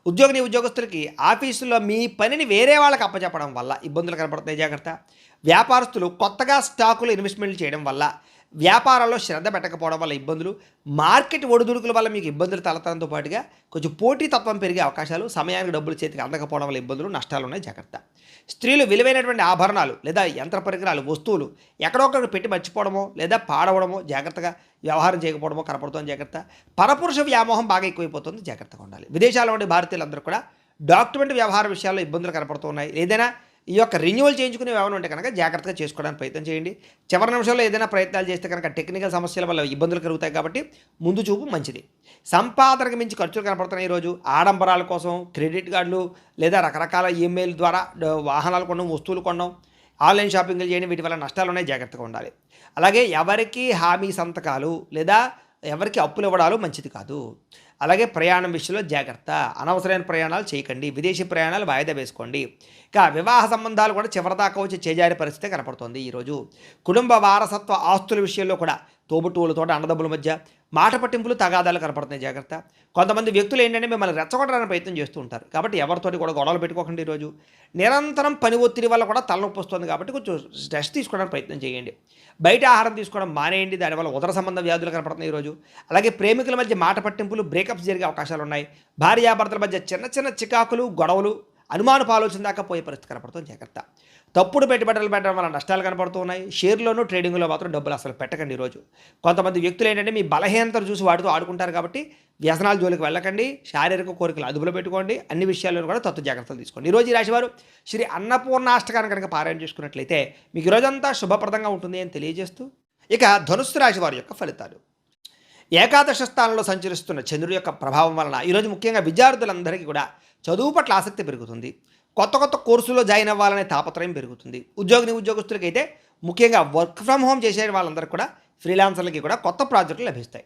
Speaker 1: ఉద్యోగస్తులకి ఆఫీసులో మీ పనిని వేరే వాళ్ళకి అప్పచెప్పడం వల్ల ఇబ్బందులు కనపడుతున్నాయి, జాగ్రత్త. వ్యాపారస్తులు కొత్తగా స్టాకులు ఇన్వెస్ట్మెంట్లు చేయడం వల్ల, వ్యాపారాల్లో శ్రద్ధ పెట్టకపోవడం వల్ల ఇబ్బందులు, మార్కెట్ ఒడిదుడుకుల వల్ల మీకు ఇబ్బందులు తలెత్తడంతో పాటుగా కొంచెం పోటీతత్వం పెరిగే అవకాశాలు, సమయానికి డబ్బులు చేతికి అందకపోవడం వల్ల ఇబ్బందులు, నష్టాలు ఉన్నాయి, జాగ్రత్త. స్త్రీలు విలువైనటువంటి ఆభరణాలు లేదా యంత్ర పరికరాలు, వస్తువులు ఎక్కడొక్కడ పెట్టి మర్చిపోవడమో లేదా పాడవడమో, జాగ్రత్తగా వ్యవహారం చేయకపోవడమో కనపడుతుంది, జాగ్రత్త. పరపురుష వ్యామోహం బాగా ఎక్కువైపోతుంది, జాగ్రత్తగా ఉండాలి. విదేశాల్లో ఉండే భారతీయులందరూ కూడా డాక్యుమెంట్ వ్యవహార విషయాల్లో ఇబ్బందులు కనపడుతున్నాయి. ఏదైనా ఈ యొక్క రెన్యువల్ చేయించుకునే వ్యవహారం ఉంటే కనుక జాగ్రత్తగా చేసుకోవడానికి ప్రయత్నం చేయండి. చివరి నిమిషంలో ఏదైనా ప్రయత్నాలు చేస్తే కనుక టెక్నికల్ సమస్యల వల్ల ఇబ్బందులు కలుగుతాయి కాబట్టి ముందు చూపు మంచిది. సంపాదనకు మించి ఖర్చులు కనపడుతున్నాయి ఈరోజు. ఆడంబరాల కోసం క్రెడిట్ కార్డులు లేదా రకరకాల ఈమెయిల్ ద్వారా వాహనాలు కొనడం, వస్తువులు కొనడం, ఆన్లైన్ షాపింగ్లు చేయడం, వీటి వల్ల నష్టాలు ఉన్నాయి, జాగ్రత్తగా ఉండాలి. అలాగే ఎవరికి హామీ సంతకాలు లేదా ఎవరికి అప్పులు ఇవ్వడాలు మంచిది కాదు. అలాగే ప్రయాణం విషయంలో జాగ్రత్త, అనవసరమైన ప్రయాణాలు చేయకండి, విదేశీ ప్రయాణాలు వాయిదా వేసుకోండి. ఇక వివాహ సంబంధాలు కూడా చివరిదాకా వచ్చి చేజారే పరిస్థితి కనపడుతుంది ఈరోజు. కుటుంబ వారసత్వ ఆస్తుల విషయంలో కూడా తోబుట్టువులతో అన్నదమ్ముల మధ్య మాట పట్టింపులు తగాదాలు కనపడుతున్నాయి, జాగ్రత్త. కొంతమంది వ్యక్తులు ఏంటంటే మిమ్మల్ని రెచ్చగొట్టడానికి ప్రయత్నం చేస్తూ ఉంటారు, కాబట్టి ఎవరితోటి కూడా గొడవలు పెట్టుకోకండి. ఈరోజు నిరంతరం పని ఒత్తిడి వల్ల కూడా తలనొప్పి వస్తుంది, కాబట్టి కొంచెం రెస్ట్ తీసుకోవడానికి ప్రయత్నం చేయండి. బయట ఆహారం తీసుకోవడం మానేయండి, దానివల్ల ఉదర సంబంధ వ్యాధులు కనపడుతున్నాయి ఈరోజు. అలాగే ప్రేమికుల మధ్య మాట పట్టింపులు, బ్రేకప్స్ జరిగే అవకాశాలు ఉన్నాయి. భార్యాభర్తల మధ్య చిన్న చిన్న చికాకులు, గొడవలు, అనుమానపు ఆలోచన దాకా పోయే పరిస్థితి కనపడుతుంది, జాగ్రత్త. తప్పుడు పెట్టుబడులు పెట్టడం వల్ల నష్టాలు కనపడుతూ ఉన్నాయి. షేర్లోనూ ట్రేడింగ్లో మాత్రం డబ్బులు అసలు పెట్టకండి ఈరోజు. కొంతమంది వ్యక్తులు ఏంటంటే మీ బలహీనతను చూసి వాటితో ఆడుకుంటారు, కాబట్టి వ్యసనాల జోలికి వెళ్ళకండి. శారీరక కోరికలు అదుపులో పెట్టుకోండి. అన్ని విషయాల్లో కూడా తత్వ జాగ్రత్తలు తీసుకోండి. ఈరోజు ఈ రాశివారు శ్రీ అన్నపూర్ణాష్టకాన్ని కనుక పారాయణ చేసుకున్నట్లయితే మీకు ఈరోజంతా శుభప్రదంగా ఉంటుంది అని తెలియజేస్తూ, ఇక ధనుస్సు రాశి వారి యొక్క ఫలితాలు. ఏకాదశ స్థానంలో సంచరిస్తున్న చంద్రుడి యొక్క ప్రభావం వలన ఈరోజు ముఖ్యంగా విద్యార్థులందరికీ కూడా చదువు పట్ల ఆసక్తి పెరుగుతుంది. కొత్త కొత్త కోర్సులో జాయిన్ అవ్వాలనే తాపత్రయం పెరుగుతుంది. ఉద్యోగస్తులకైతే ముఖ్యంగా వర్క్ ఫ్రమ్ హోమ్ చేసే వాళ్ళందరికీ కూడా, ఫ్రీలాన్సర్లకి కూడా కొత్త ప్రాజెక్టులు లభిస్తాయి.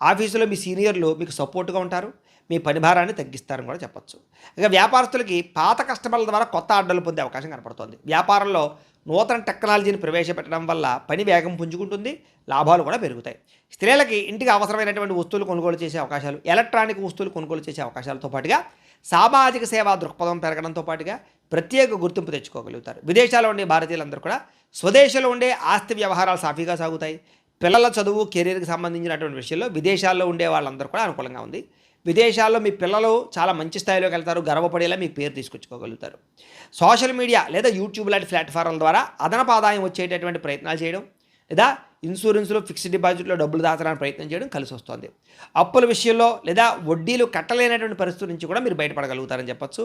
Speaker 1: ఆఫీసులో మీ సీనియర్లు మీకు సపోర్ట్గా ఉంటారు, మీ పని భారాన్ని తగ్గిస్తారని కూడా చెప్పచ్చు. ఇక వ్యాపారస్తులకి పాత కస్టమర్ల ద్వారా కొత్త ఆర్డర్లు పొందే అవకాశం కనపడుతుంది. వ్యాపారంలో నూతన టెక్నాలజీని ప్రవేశపెట్టడం వల్ల పని వేగం పుంజుకుంటుంది, లాభాలు కూడా పెరుగుతాయి. స్త్రీలకి ఇంటికి అవసరమైనటువంటి వస్తువులు కొనుగోలు చేసే అవకాశాలు, ఎలక్ట్రానిక్ వస్తువులు కొనుగోలు చేసే అవకాశాలతో పాటుగా సామాజిక సేవా దృక్పథం పెరగడంతో పాటుగా ప్రత్యేక గుర్తింపు తెచ్చుకోగలుగుతారు. విదేశాల్లో ఉండే భారతీయులందరూ కూడా స్వదేశంలో ఉండే ఆస్తి వ్యవహారాలు సాఫీగా సాగుతాయి. పిల్లల చదువు, కెరీర్కి సంబంధించినటువంటి విషయంలో విదేశాల్లో ఉండే వాళ్ళందరూ కూడా అనుకూలంగా ఉంది. విదేశాల్లో మీ పిల్లలు చాలా మంచి స్థాయిలోకి వెళ్తారు, గర్వపడేలా మీకు పేరు తీసుకొచ్చుకోగలుగుతారు. సోషల్ మీడియా లేదా యూట్యూబ్ లాంటి ప్లాట్ఫామ్ల ద్వారా అదనపు ఆదాయం వచ్చేటటువంటి ప్రయత్నాలు చేయడం, లేదా ఇన్సూరెన్స్లో, ఫిక్స్డ్ డిపాజిట్లో డబ్బులు దాచడానికి ప్రయత్నం చేయడం కలిసి వస్తుంది. అప్పుల విషయంలో లేదా వడ్డీలు కట్టలేనటువంటి పరిస్థితి నుంచి కూడా మీరు బయటపడగలుగుతారని చెప్పొచ్చు.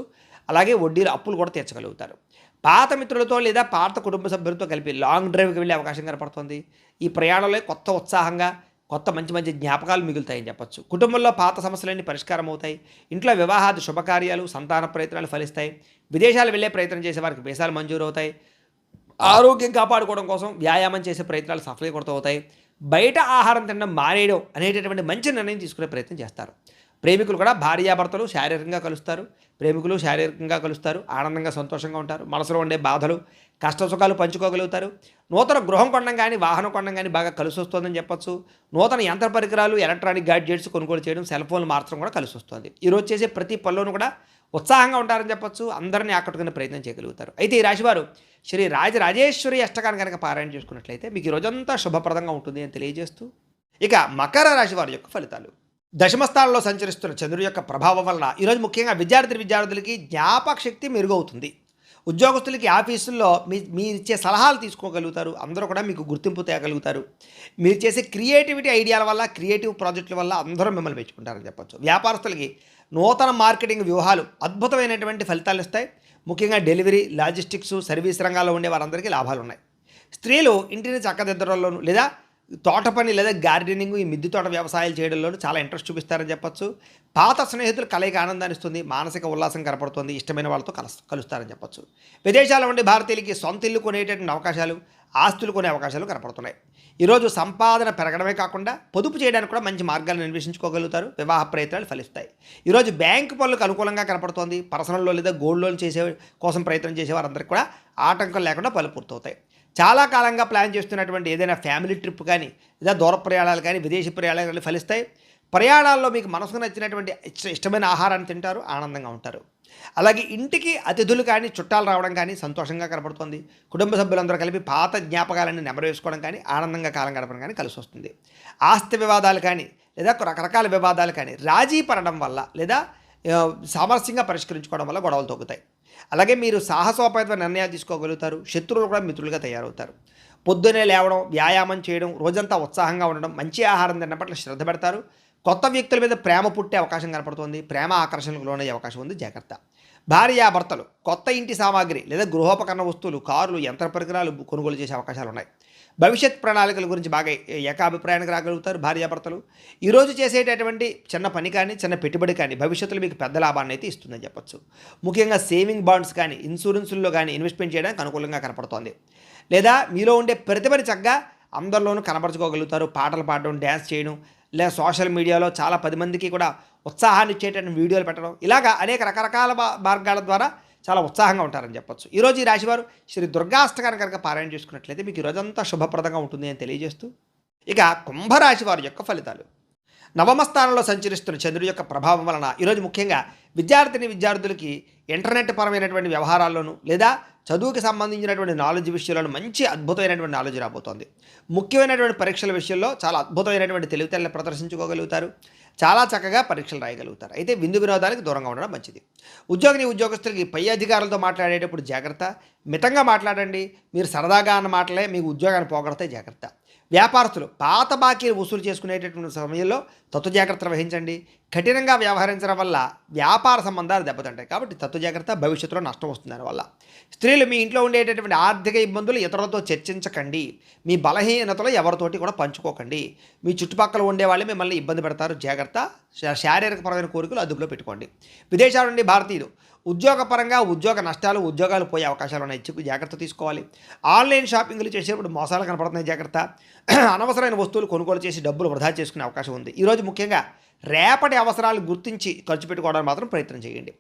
Speaker 1: అలాగే వడ్డీలు, అప్పులు కూడా తీర్చగలుగుతారు. పాత మిత్రులతో లేదా పాత కుటుంబ సభ్యులతో కలిపి లాంగ్ డ్రైవ్కి వెళ్ళే అవకాశం కనపడుతుంది. ఈ ప్రయాణంలో కొత్త ఉత్సాహంగా, కొత్త మంచి మంచి జ్ఞాపకాలు మిగులుతాయని చెప్పొచ్చు. కుటుంబంలో పాత సమస్యలన్నీ పరిష్కారం అవుతాయి. ఇంట్లో వివాహాది శుభకార్యాలు, సంతాన ప్రయత్నాలు ఫలిస్తాయి. విదేశాలు వెళ్ళే ప్రయత్నం చేసే వారికి వీసాలు మంజూరు అవుతాయి. ఆరోగ్యం కాపాడుకోవడం కోసం వ్యాయామం చేసే ప్రయత్నాలు సఫలీకృతమవుతాయి. బయట ఆహారం తినడం మానేయడం అనేటటువంటి మంచి నిర్ణయం తీసుకునే ప్రయత్నం చేస్తారు. ప్రేమికులు కూడా భార్యాభర్తలు శారీరకంగా కలుస్తారు. ప్రేమికులు శారీరకంగా కలుస్తారు, ఆనందంగా సంతోషంగా ఉంటారు. మనసులో ఉండే బాధలు, కష్ట సుఖాలు పంచుకోగలుగుతారు. నూతన గృహం కొనడం కానీ, వాహనం కొనడం కానీ బాగా కలిసి వస్తుందని చెప్పొచ్చు. నూతన యంత్ర పరికరాలు, ఎలక్ట్రానిక్ గ్యాడ్జెట్స్ కొనుగోలు చేయడం, సెల్ ఫోన్లు మార్చడం కూడా కలిసి వస్తుంది. ఈరోజు చేసే ప్రతి పనిలోనూ కూడా ఉత్సాహంగా ఉంటారని చెప్పొచ్చు. అందరినీ ఆకట్టుకునే ప్రయత్నం చేయగలుగుతారు. అయితే ఈ రాశివారు శ్రీ రాజరాజేశ్వరి అష్టకాన్ని కనుక పారాయణ చేసుకున్నట్లయితే మీకు ఈ రోజంతా శుభప్రదంగా ఉంటుంది అని తెలియజేస్తూ, ఇక మకర రాశి వారి యొక్క ఫలితాలు. దశమస్థానంలో సంచరిస్తున్న చంద్రుడి యొక్క ప్రభావం వలన ఈరోజు ముఖ్యంగా విద్యార్థులకి జ్ఞాపక శక్తి మెరుగవుతుంది. ఉద్యోగస్తులకి ఆఫీసుల్లో మీరు ఇచ్చే సలహాలు తీసుకోగలుగుతారు. అందరూ కూడా మీకు గుర్తింపు తేగలుగుతారు. మీరు చేసే క్రియేటివిటీ ఐడియాల వల్ల, క్రియేటివ్ ప్రాజెక్టుల వల్ల అందరూ మిమ్మల్ని మెచ్చుకుంటారని చెప్పొచ్చు. వ్యాపారస్తులకి నూతన మార్కెటింగ్ వ్యూహాలు అద్భుతమైనటువంటి ఫలితాలు ఇస్తాయి. ముఖ్యంగా డెలివరీ, లాజిస్టిక్స్, సర్వీస్ రంగాల్లో ఉండే వారందరికీ లాభాలు ఉన్నాయి. స్త్రీలు ఇంటిని చక్కదిద్దడంలోనూ లేదా తోట పని లేదా గార్డెనింగ్, ఈ మిద్దె తోట వ్యవసాయాలు చేయడంలోనూ చాలా ఇంట్రెస్ట్ చూపిస్తారని చెప్పొచ్చు. పాత స్నేహితులు కలయిక ఆనందాన్ని ఇస్తుంది, మానసిక ఉల్లాసం కనపడుతుంది, ఇష్టమైన వాళ్ళతో కలుస్తారని చెప్పొచ్చు. విదేశాల్లో ఉండే భారతీయులకి సొంత ఇల్లు కొనేటటువంటి అవకాశాలు, ఆస్తులు కొనే అవకాశాలు కనపడుతున్నాయి. ఈరోజు సంపాదన పెరగడమే కాకుండా పొదుపు చేయడానికి కూడా మంచి మార్గాలను అన్వేషించుకోగలుగుతారు. వివాహ ప్రయత్నాలు ఫలిస్తాయి. ఈరోజు బ్యాంకు పనులకు అనుకూలంగా కనపడుతోంది. పర్సనల్ లోన్ లేదా గోల్డ్ లోన్ చేసే కోసం ప్రయత్నం చేసే వారందరికీ కూడా ఆటంకం లేకుండా పనులు పూర్తవుతాయి. చాలా కాలంగా ప్లాన్ చేస్తున్నటువంటి ఏదైనా ఫ్యామిలీ ట్రిప్ కానీ, లేదా దూర ప్రయాణాలు కానీ, విదేశీ ప్రయాణాలు కానీ ఫలిస్తాయి. ప్రయాణాల్లో మీకు మనసుకు నచ్చినటువంటి ఇష్టమైన ఆహారాన్ని తింటారు, ఆనందంగా ఉంటారు. అలాగే ఇంటికి అతిథులు కానీ, చుట్టాలు రావడం కానీ సంతోషంగా కనపడుతుంది. కుటుంబ సభ్యులందరూ కలిపి పాత జ్ఞాపకాలన్నీ నెమరేసుకోవడం కానీ, ఆనందంగా కాలం గడపడం కానీ కలిసి వస్తుంది. ఆస్తి వివాదాలు కానీ, లేదా రకరకాల వివాదాలు కానీ రాజీ పడడం వల్ల, లేదా సామరస్యంగా పరిష్కరించుకోవడం వల్ల గొడవలు తగ్గుతాయి. అలాగే మీరు సాహసోపేతమైన నిర్ణయాలు తీసుకోగలుగుతారు. శత్రువులు కూడా మిత్రులుగా తయారవుతారు. పొద్దునే లేవడం, వ్యాయామం చేయడం, రోజంతా ఉత్సాహంగా ఉండడం, మంచి ఆహారం తినడం పట్ల శ్రద్ధ పెడతారు. కొత్త వ్యక్తుల మీద ప్రేమ పుట్టే అవకాశం కనపడుతుంది. ప్రేమ ఆకర్షణకు లోనయ్యే అవకాశం ఉంది, జాగ్రత్త. భార్యాభర్తలు కొత్త ఇంటి సామాగ్రి లేదా గృహోపకరణ వస్తువులు, కార్లు, యంత్ర పరికరాలు కొనుగోలు చేసే అవకాశాలు ఉన్నాయి. భవిష్యత్ ప్రణాళికల గురించి బాగా ఏకాభిప్రాయానికి రాగలుగుతారు భార్యాభర్తలు. ఈరోజు చేసేటటువంటి చిన్న పని కానీ, చిన్న పెట్టుబడి కానీ భవిష్యత్తులో మీకు పెద్ద లాభాన్ని అయితే ఇస్తుందని చెప్పొచ్చు. ముఖ్యంగా సేవింగ్ బాండ్స్ కానీ, ఇన్సూరెన్సుల్లో కానీ ఇన్వెస్ట్మెంట్ చేయడానికి అనుకూలంగా కనపడుతోంది. లేదా మీలో ఉండే ప్రతిభని చక్కగా అందరిలోనూ కనపరచుకోగలుగుతారు. పాటలు పాడడం, డ్యాన్స్ చేయడం, లేదా సోషల్ మీడియాలో చాలా 10 మందికి కూడా ఉత్సాహాన్ని ఇచ్చేటటువంటి వీడియోలు పెట్టడం, ఇలాగా అనేక రకరకాల మార్గాల ద్వారా చాలా ఉత్సాహంగా ఉంటారని చెప్పొచ్చు. ఈరోజు ఈ రాశివారు శ్రీ దుర్గాష్టకాన్ని కనుక పారాయణ చేసుకున్నట్లయితే మీకు ఈ రోజంతా శుభప్రదంగా ఉంటుంది అని తెలియజేస్తూ, ఇక కుంభరాశి వారి యొక్క ఫలితాలు. నవమ స్థానంలో సంచరిస్తున్న చంద్రుడి యొక్క ప్రభావం వలన ఈరోజు ముఖ్యంగా విద్యార్థులకి ఇంటర్నెట్ పరమైనటువంటి వ్యవహారాల్లోనూ లేదా చదువుకి సంబంధించినటువంటి నాలెడ్జ్ విషయాలను మంచి అద్భుతమైనటువంటి నాలెడ్జ్ రాబోతోంది. ముఖ్యమైనటువంటి పరీక్షల విషయంలో చాలా అద్భుతమైనటువంటి తెలివితేటలు ప్రదర్శించుకోగలుగుతారు. చాలా చక్కగా పరీక్షలు రాయగలుగుతారు. అయితే విందు వినోదానికి దూరంగా ఉండడం మంచిది. ఉద్యోగస్తులకి పై అధికారులతో మాట్లాడేటప్పుడు జాగ్రత్త. మితంగా మాట్లాడండి. మీరు సరదాగా అన్న మాటలే మీకు ఉద్యోగాన్ని పోగొడతాయి, జాగ్రత్త. వ్యాపారస్తులు పాత బాకీలు వసూలు చేసుకునేటటువంటి సమయంలో తత్వ జాగ్రత్తలు వహించండి. కఠినంగా వ్యవహరించడం వల్ల వ్యాపార సంబంధాలు దెబ్బతింటాయి. కాబట్టి తత్వ జాగ్రత్త, భవిష్యత్తులో నష్టం వస్తుంది దానివల్ల. స్త్రీలు మీ ఇంట్లో ఉండేటటువంటి ఆర్థిక ఇబ్బందులు ఇతరులతో చర్చించకండి. మీ బలహీనతలు ఎవరితోటి కూడా పంచుకోకండి. మీ చుట్టుపక్కల ఉండేవాళ్ళు మిమ్మల్ని ఇబ్బంది పెడతారు, జాగ్రత్త. శారీరకపరమైన కోరికలు అదుపులో పెట్టుకోండి. విదేశాల నుండి భారతీయులు ఉద్యోగపరంగా ఉద్యోగ నష్టాలు, ఉద్యోగాలు పోయే అవకాశాలు ఉన్నాయి, జాగ్రత్త తీసుకోవాలి. ఆన్లైన్ షాపింగ్లు చేసేటప్పుడు మోసాలు కనపడుతున్నాయి, జాగ్రత్త. అనవసరమైన వస్తువులు కొనుగోలు చేసి డబ్బులు వృధా చేసుకునే అవకాశం ఉంది. ఈరోజు ముఖ్యంగా రేపటి అవసరాలు గుర్తించి ఖర్చు పెట్టుకోవడానికి మాత్రం ప్రయత్నం చేయండి.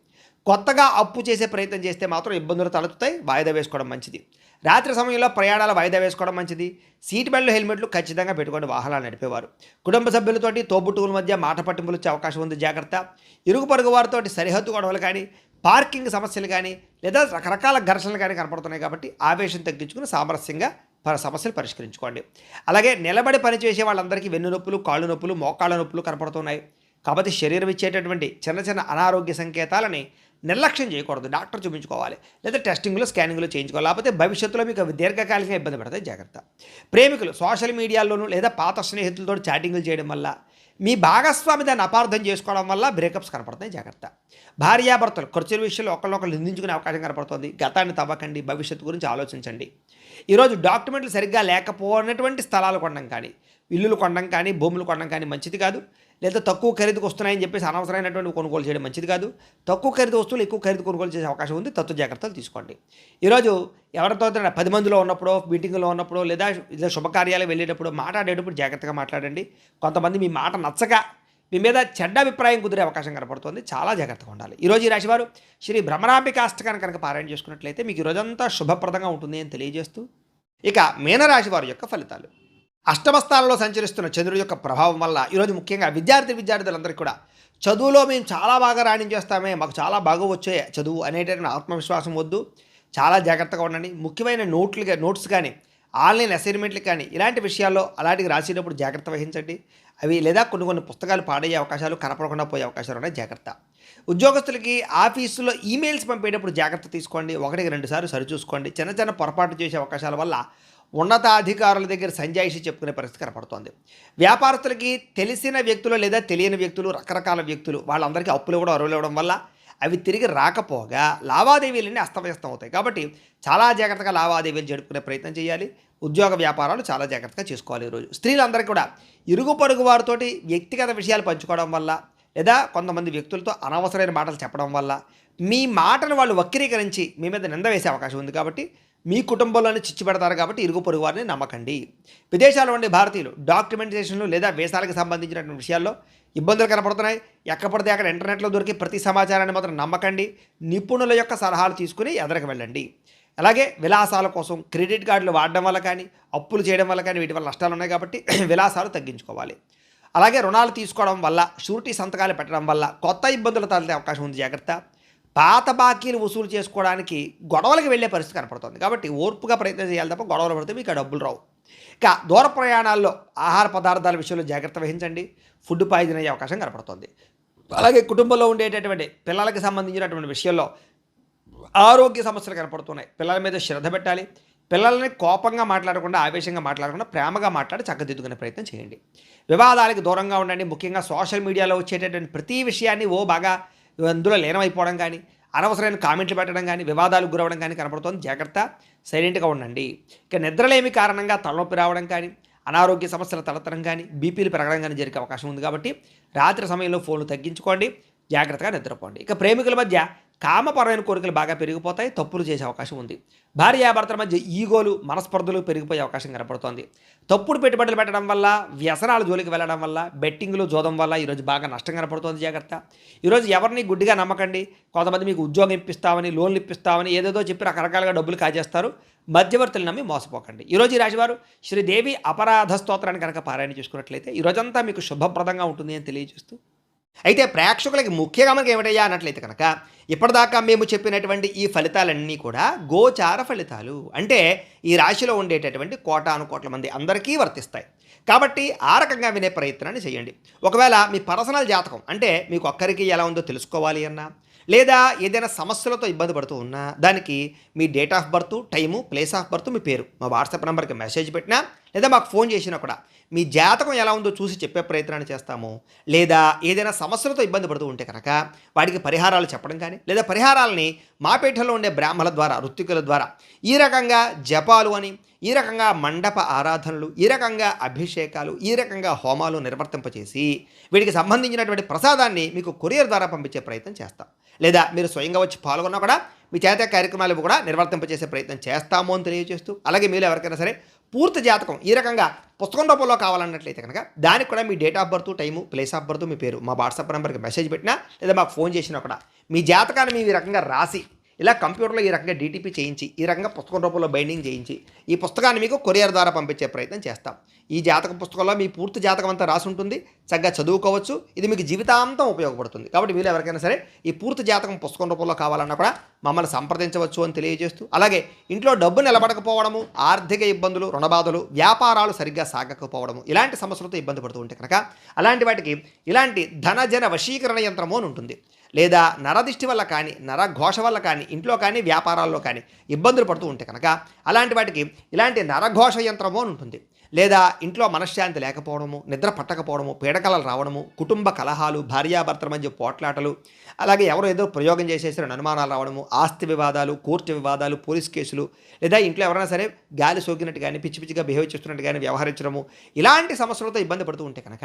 Speaker 1: కొత్తగా అప్పు చేసే ప్రయత్నం చేస్తే మాత్రం ఇబ్బందులు తలెత్తుతాయి, వాయిదా వేసుకోవడం మంచిది. రాత్రి సమయంలో ప్రయాణాలు వాయిదా వేసుకోవడం మంచిది. సీట్ బెల్ట్, హెల్మెట్లు ఖచ్చితంగా పెట్టుకోండి వాహనాలు నడిపేవారు. కుటుంబ సభ్యులతోటి తోబుట్టువుల మధ్య మాట పట్టింపులు వచ్చే అవకాశం ఉంది, జాగ్రత్త. ఇరుగు పొరుగు వారితో సరిహద్దు గొడవలు కానీ, పార్కింగ్ సమస్యలు కానీ, లేదా రకరకాల ఘర్షణలు కానీ కనపడుతున్నాయి. కాబట్టి ఆవేశం తగ్గించుకుని సామరస్యంగా సమస్యలు పరిష్కరించుకోండి. అలాగే నిలబడి పనిచేసే వాళ్ళందరికీ వెన్ను నొప్పులు, కాళ్ళు నొప్పులు, మోకాళ్ళ నొప్పులు కనపడుతున్నాయి. కాబట్టి శరీరం ఇచ్చేటటువంటి చిన్న చిన్న అనారోగ్య సంకేతాలని నిర్లక్ష్యం చేయకూడదు. డాక్టర్ చూపించుకోవాలి, లేదా టెస్టింగ్లు, స్కానింగ్లు చేయించుకోవాలి. లేకపోతే భవిష్యత్తులో మీకు దీర్ఘకాలికంగా ఇబ్బంది పడతాయి, జాగ్రత్త. ప్రేమికులు సోషల్ మీడియాలోనూ లేదా పాత స్నేహితులతో చాటింగ్లు చేయడం వల్ల, మీ భాగస్వామి దాన్ని అపార్థం చేసుకోవడం వల్ల బ్రేకప్స్ కనపడుతున్నాయి, జాగ్రత్త. భార్యాభర్తలు ఖర్చుల విషయంలో ఒకళ్ళొకళ్ళు నిందించుకునే అవకాశం కనపడుతుంది. గతాన్ని తవ్వకండి, భవిష్యత్తు గురించి ఆలోచించండి. ఈరోజు డాక్యుమెంట్లు సరిగ్గా లేకపోయినటువంటి స్థలాలు కొనడం కానీ, ఇల్లులు కొనడం కానీ, భూములు కొనడం కానీ మంచిది కాదు. లేదా తక్కువ ఖరీదుకు వస్తున్నాయని చెప్పేసి అనవసరమైనటువంటి కొనుగోలు చేయడం మంచిది కాదు. తక్కువ ఖరీదు వస్తువులు ఎక్కువ ఖరీదు కొనుగోలు చేసే అవకాశం ఉంది, తత్వ జాగ్రత్తలు తీసుకోండి. ఈరోజు ఎవరితో 10 మందిలో ఉన్నప్పుడు, మీటింగ్లో ఉన్నప్పుడు, లేదా శుభకార్యాలకు వెళ్ళేటప్పుడు మాట్లాడేటప్పుడు జాగ్రత్తగా మాట్లాడండి. కొంతమంది మీ మాట నచ్చక మీ మీద చెడ్డ అభిప్రాయం కుదిరే అవకాశం కనపడుతుంది, చాలా జాగ్రత్తగా ఉండాలి. ఈరోజు ఈ రాశివారు శ్రీ భ్రమరాంబిక అష్టకాన్ని కనుక పారాయణ చేసుకున్నట్లయితే మీకు ఈరోజంతా శుభప్రదంగా ఉంటుంది అని తెలియజేస్తూ, ఇక మీనరాశి వారి యొక్క ఫలితాలు. అష్టమ స్థానంలో సంచరిస్తున్న చంద్రుడి యొక్క ప్రభావం వల్ల ఈరోజు ముఖ్యంగా విద్యార్థులందరికీ కూడా చదువులో మేము చాలా బాగా రాణించేస్తామే, మాకు చాలా బాగా వచ్చే చదువు అనేటటువంటి ఆత్మవిశ్వాసం వద్దు. చాలా జాగ్రత్తగా ఉండండి. ముఖ్యమైన నోట్స్ కానీ, ఆన్లైన్ అసైన్మెంట్లు కానీ, ఇలాంటి విషయాల్లో అలాంటివి రాసేటప్పుడు జాగ్రత్త వహించండి. అవి లేదా కొన్ని పుస్తకాలు పాడయ్యే అవకాశాలు, కనపడకుండా పోయే అవకాశాలు ఉన్నాయి, జాగ్రత్త. ఉద్యోగస్తులకి ఆఫీసులో ఈమెయిల్స్ పంపేటప్పుడు జాగ్రత్త తీసుకోండి. 1-2 సార్లు సరిచూసుకోండి. చిన్న పొరపాటు చేసే అవకాశాల వల్ల ఉన్నతాధికారుల దగ్గర సంజాయిషి చెప్పుకునే పరిస్థితి కనపడుతోంది. వ్యాపారస్తులకి తెలిసిన వ్యక్తులు లేదా తెలియని వ్యక్తులు, రకరకాల వ్యక్తులు వాళ్ళందరికీ అప్పులు ఇవ్వడం, అరువులు ఇవ్వడం వల్ల అవి తిరిగి రాకపోగా లావాదేవీలన్నీ అస్తవ్యస్తం అవుతాయి. కాబట్టి చాలా జాగ్రత్తగా లావాదేవీలు జరుపుకునే ప్రయత్నం చేయాలి. ఉద్యోగ వ్యాపారాలు చాలా జాగ్రత్తగా చేసుకోవాలి. ఈరోజు స్త్రీలందరికీ కూడా ఇరుగు పొరుగు వారితోటి వ్యక్తిగత విషయాలు పంచుకోవడం వల్ల, లేదా కొంతమంది వ్యక్తులతో అనవసరమైన మాటలు చెప్పడం వల్ల మీ మాటను వాళ్ళు వక్రీకరించి మీ మీద నింద వేసే అవకాశం ఉంది. కాబట్టి మీ కుటుంబంలోనే చిచ్చు పెడతారు. కాబట్టి ఇరుగు పొరుగు వారిని నమ్మకండి. విదేశాల్లో ఉండే భారతీయులు డాక్యుమెంటేషన్లు లేదా వీసాలకు సంబంధించినటువంటి విషయాల్లో ఇబ్బందులు కనపడుతున్నాయి. ఎక్కపడితే అక్కడ ఇంటర్నెట్లో దొరికి ప్రతి సమాచారాన్ని మాత్రం నమ్మకండి. నిపుణుల యొక్క సలహాలు తీసుకుని ఎదరికి వెళ్ళండి. అలాగే విలాసాల కోసం క్రెడిట్ కార్డులు వాడడం వల్ల కానీ, అప్పులు చేయడం వల్ల కానీ వీటి వల్ల నష్టాలు ఉన్నాయి. కాబట్టి విలాసాలు తగ్గించుకోవాలి. అలాగే రుణాలు తీసుకోవడం వల్ల, షూరిటీ సంతకాలు పెట్టడం వల్ల కొత్త ఇబ్బందులు తలెత్తే అవకాశం ఉంది, జాగ్రత్త. పాత బాకీలు వసూలు చేసుకోవడానికి గొడవలకు వెళ్ళే పరిస్థితి కనపడుతుంది. కాబట్టి ఓర్పుగా ప్రయత్నం చేయాలి తప్ప గొడవలు పడితే మీకు డబ్బులు రావు. ఇక దూర ప్రయాణాల్లో ఆహార పదార్థాల విషయంలో జాగ్రత్త వహించండి. ఫుడ్ పాయిజన్ అయ్యే అవకాశం కనపడుతుంది. అలాగే కుటుంబంలో ఉండేటటువంటి పిల్లలకి సంబంధించినటువంటి విషయంలో ఆరోగ్య సమస్యలు కనపడుతున్నాయి. పిల్లల మీద శ్రద్ధ పెట్టాలి. పిల్లల్ని కోపంగా మాట్లాడకుండా, ఆవేశంగా మాట్లాడకుండా ప్రేమగా మాట్లాడి చక్కదిద్దుకునే ప్రయత్నం చేయండి. వివాదాలకు దూరంగా ఉండండి. ముఖ్యంగా సోషల్ మీడియాలో వచ్చేటటువంటి ప్రతి విషయాన్ని బాగా అందులో లీనమైపోవడం కానీ, అనవసరమైన కామెంట్లు పెట్టడం కానీ, వివాదాలకు గురవడం కానీ కనపడుతుంది, జాగ్రత్త. సైలెంట్గా ఉండండి. ఇక నిద్రలేమి కారణంగా తలనొప్పి రావడం కానీ, అనారోగ్య సమస్యలు తలెత్తడం కానీ, బీపీలు పెరగడం కానీ జరిగే అవకాశం ఉంది. కాబట్టి రాత్రి సమయంలో ఫోన్లు తగ్గించుకోండి. జాగ్రత్తగా నిద్రపోండి. ఇక ప్రేమికుల మధ్య కామపరమైన కోరికలు బాగా పెరిగిపోతాయి, తప్పులు చేసే అవకాశం ఉంది. భార్యాభర్తల మధ్య ఈగోలు, మనస్పర్ధలు పెరిగిపోయే అవకాశం కనపడుతోంది. తప్పుడు పెట్టుబడులు పెట్టడం వల్ల, వ్యసనాల జోలికి వెళ్ళడం వల్ల, బెట్టింగ్లు, జోదం వల్ల ఈరోజు బాగా నష్టం కనపడుతోంది. జాగ్రత్త. ఈరోజు ఎవరిని గుడ్డిగా నమ్మకండి. కొంతమంది మీకు ఉద్యోగం ఇప్పిస్తామని, లోన్లు ఇప్పిస్తామని ఏదేదో చెప్పి రకరకాలుగా డబ్బులు కాజేస్తారు. మధ్యవర్తులు నమ్మి మోసపోకండి. ఈరోజు ఈ రాశివారు శ్రీదేవి అపరాధ స్తోత్రాన్ని కనుక పారాయణ చేసుకున్నట్లయితే ఈరోజంతా మీకు శుభప్రదంగా ఉంటుంది అని తెలియజేస్తూ, అయితే ప్రేక్షకులకి ముఖ్యంగా మనకి ఏమిటయ్యా అన్నట్లయితే కనుక ఇప్పటిదాకా మేము చెప్పినటువంటి ఈ ఫలితాలన్నీ కూడా గోచార ఫలితాలు, అంటే ఈ రాశిలో ఉండేటటువంటి కోటాను కోట్ల మంది అందరికీ వర్తిస్తాయి. కాబట్టి ఆ రకంగా వినే ప్రయత్నాన్ని చేయండి. ఒకవేళ మీ పర్సనల్ జాతకం అంటే మీకు ఒక్కరికి ఎలా ఉందో తెలుసుకోవాలి అన్నా, లేదా ఏదైనా సమస్యలతో ఇబ్బంది పడుతూ ఉన్నా, దానికి మీ date of birth, time, place of birth, మీ పేరు మా వాట్సాప్ నెంబర్కి మెసేజ్ పెట్టినా, లేదా మాకు ఫోన్ చేసినా కూడా మీ జాతకం ఎలా ఉందో చూసి చెప్పే ప్రయత్నాన్ని చేస్తాము. లేదా ఏదైనా సమస్యలతో ఇబ్బంది పడుతూ ఉంటే కనుక వాటికి పరిహారాలు చెప్పడం కానీ, లేదా పరిహారాలని మా పీఠంలో ఉండే బ్రాహ్మణుల ద్వారా, ఋత్వికుల ద్వారా ఈ రకంగా జపాలు అని, ఈ రకంగా మండప ఆరాధనలు, ఈ రకంగా అభిషేకాలు, ఈ రకంగా హోమాలు నిర్వర్తింపచేసి వీటికి సంబంధించినటువంటి ప్రసాదాన్ని మీకు కొరియర్ ద్వారా పంపించే ప్రయత్నం చేస్తాం. లేదా మీరు స్వయంగా వచ్చి పాల్గొన్నా కూడా మీ చేత కార్యక్రమాలు కూడా నిర్వర్తింపచేసే ప్రయత్నం చేస్తాము అని తెలియజేస్తూ, అలాగే మీరు ఎవరికైనా సరే పూర్తి జాతకం ఈ రకంగా పుస్తకం రూపంలో కావాలన్నట్లయితే కనుక దానికి కూడా మీ date of birth, time, place of birth, మీ పేరు మా వాట్సాప్ నెంబర్కి మెసేజ్ పెట్టినా, లేదా మాకు ఫోన్ చేసినా కూడా మీ జాతకాన్ని మేము ఈ రకంగా రాసి, ఇలా కంప్యూటర్లో ఈ రకంగా డీటీపీ చేయించి, ఈ రకంగా పుస్తకం రూపంలో బైండింగ్ చేయించి ఈ పుస్తకాన్ని మీకు కొరియర్ ద్వారా పంపించే ప్రయత్నం చేస్తాం. ఈ జాతక పుస్తకంలో మీ పూర్తి జాతకం అంతా రాసి ఉంటుంది. చక్కగా చదువుకోవచ్చు. ఇది మీకు జీవితాంతం ఉపయోగపడుతుంది. కాబట్టి మీరు ఎవరికైనా సరే ఈ పూర్తి జాతకం పుస్తకం రూపంలో కావాలన్నా కూడా మమ్మల్ని సంప్రదించవచ్చు అని తెలియజేస్తూ, అలాగే ఇంట్లో డబ్బు నిలబడకపోవడము, ఆర్థిక ఇబ్బందులు, రుణబాధలు, వ్యాపారాలు సరిగ్గా సాగకపోవడము, ఇలాంటి సమస్యలతో ఇబ్బంది పడుతూ ఉంటే కనుక అలాంటి వాటికి ఇలాంటి ధనజన వశీకరణ యంత్రము అని ఉంటుంది. లేదా నరదిష్టి వల్ల కానీ, నరఘోష వల్ల కానీ, ఇంట్లో కానీ వ్యాపారాల్లో కానీ ఇబ్బందులు పడుతూ ఉంటే కనుక అలాంటి వాటికి ఇలాంటి నరఘోష యంత్రము అని ఉంటుంది. లేదా ఇంట్లో మనశ్శాంతి లేకపోవడము, నిద్ర పట్టకపోవడము, పీడకలలు రావడము, కుటుంబ కలహాలు, భార్యాభర్తల మధ్య పోట్లాటలు, అలాగే ఎవరో ఏదో ప్రయోగం చేసేసిన అనుమానాలు రావడము, ఆస్తి వివాదాలు, కోర్టు వివాదాలు, పోలీస్ కేసులు, లేదా ఇంట్లో ఎవరైనా సరే గాలి సోకినట్టు కానీ, పిచ్చి పిచ్చిగా బిహేవ్ చేస్తున్నట్టు కానీ వ్యవహరించడము, ఇలాంటి సమస్యలతో ఇబ్బంది పడుతూ ఉంటే కనుక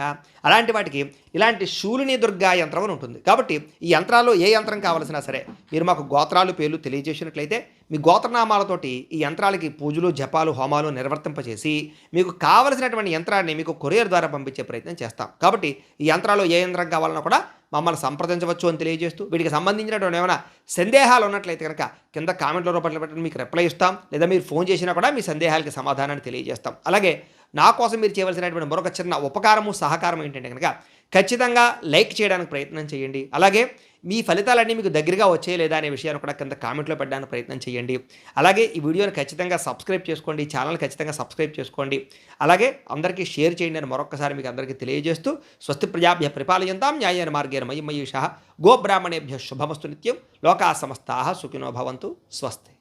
Speaker 1: అలాంటి వాటికి ఇలాంటి శూలిని దుర్గా యంత్రం అని ఉంటుంది. కాబట్టి ఈ యంత్రాల్లో ఏ యంత్రం కావాల్సినా సరే మీరు మాకు గోత్రాలు, పేర్లు తెలియజేసినట్లయితే మీ గోత్రనామాలతోటి ఈ యంత్రాలకి పూజలు, జపాలు, హోమాలు నిర్వర్తింపచేసి మీకు కావలసినటువంటి యంత్రాన్ని మీకు కొరియర్ ద్వారా పంపించే ప్రయత్నం చేస్తాం. కాబట్టి ఈ యంత్రాలు ఏ యంత్రం కావాలన్నా కూడా మమ్మల్ని సంప్రదించవచ్చు అని తెలియజేస్తూ, వీటికి సంబంధించినటువంటి ఏమైనా సందేహాలు ఉన్నట్లయితే కనుక కింద కామెంట్ల రూపంలో పెట్టండి, మీకు రిప్లై ఇస్తాం. లేదా మీరు ఫోన్ చేసినా కూడా మీ సందేహాలకి సమాధానాన్ని తెలియజేస్తాం. అలాగే నా కోసం మీరు చేయవలసినటువంటి మరొక చిన్న ఉపకారము, సహకారం ఏంటంటే కనుక ఖచ్చితంగా లైక్ చేయడానికి ప్రయత్నం చేయండి. అలాగే మీ ఫలితాలన్నీ మీకు దగ్గరగా వచ్చాయి లేదా అనే విషయాన్ని కూడా కింద కామెంట్లో పెట్టడానికి ప్రయత్నం చేయండి. అలాగే ఈ వీడియోని ఖచ్చితంగా సబ్స్క్రైబ్ చేసుకోండి, ఛానల్ ఖచ్చితంగా సబ్స్క్రైబ్ చేసుకోండి. అలాగే అందరికీ షేర్ చేయండి అని మరొకసారి మీకు అందరికీ తెలియజేస్తూ, స్వస్తి ప్రజాభ్య పరిపాలయంతాం న్యాయేన మార్గేణ మయీ మయూషః గోబ్రాహ్మణేభ్య శుభమస్తు నిత్యం. లోకా సమస్తాః సుఖినో భవంతు. స్వస్తి.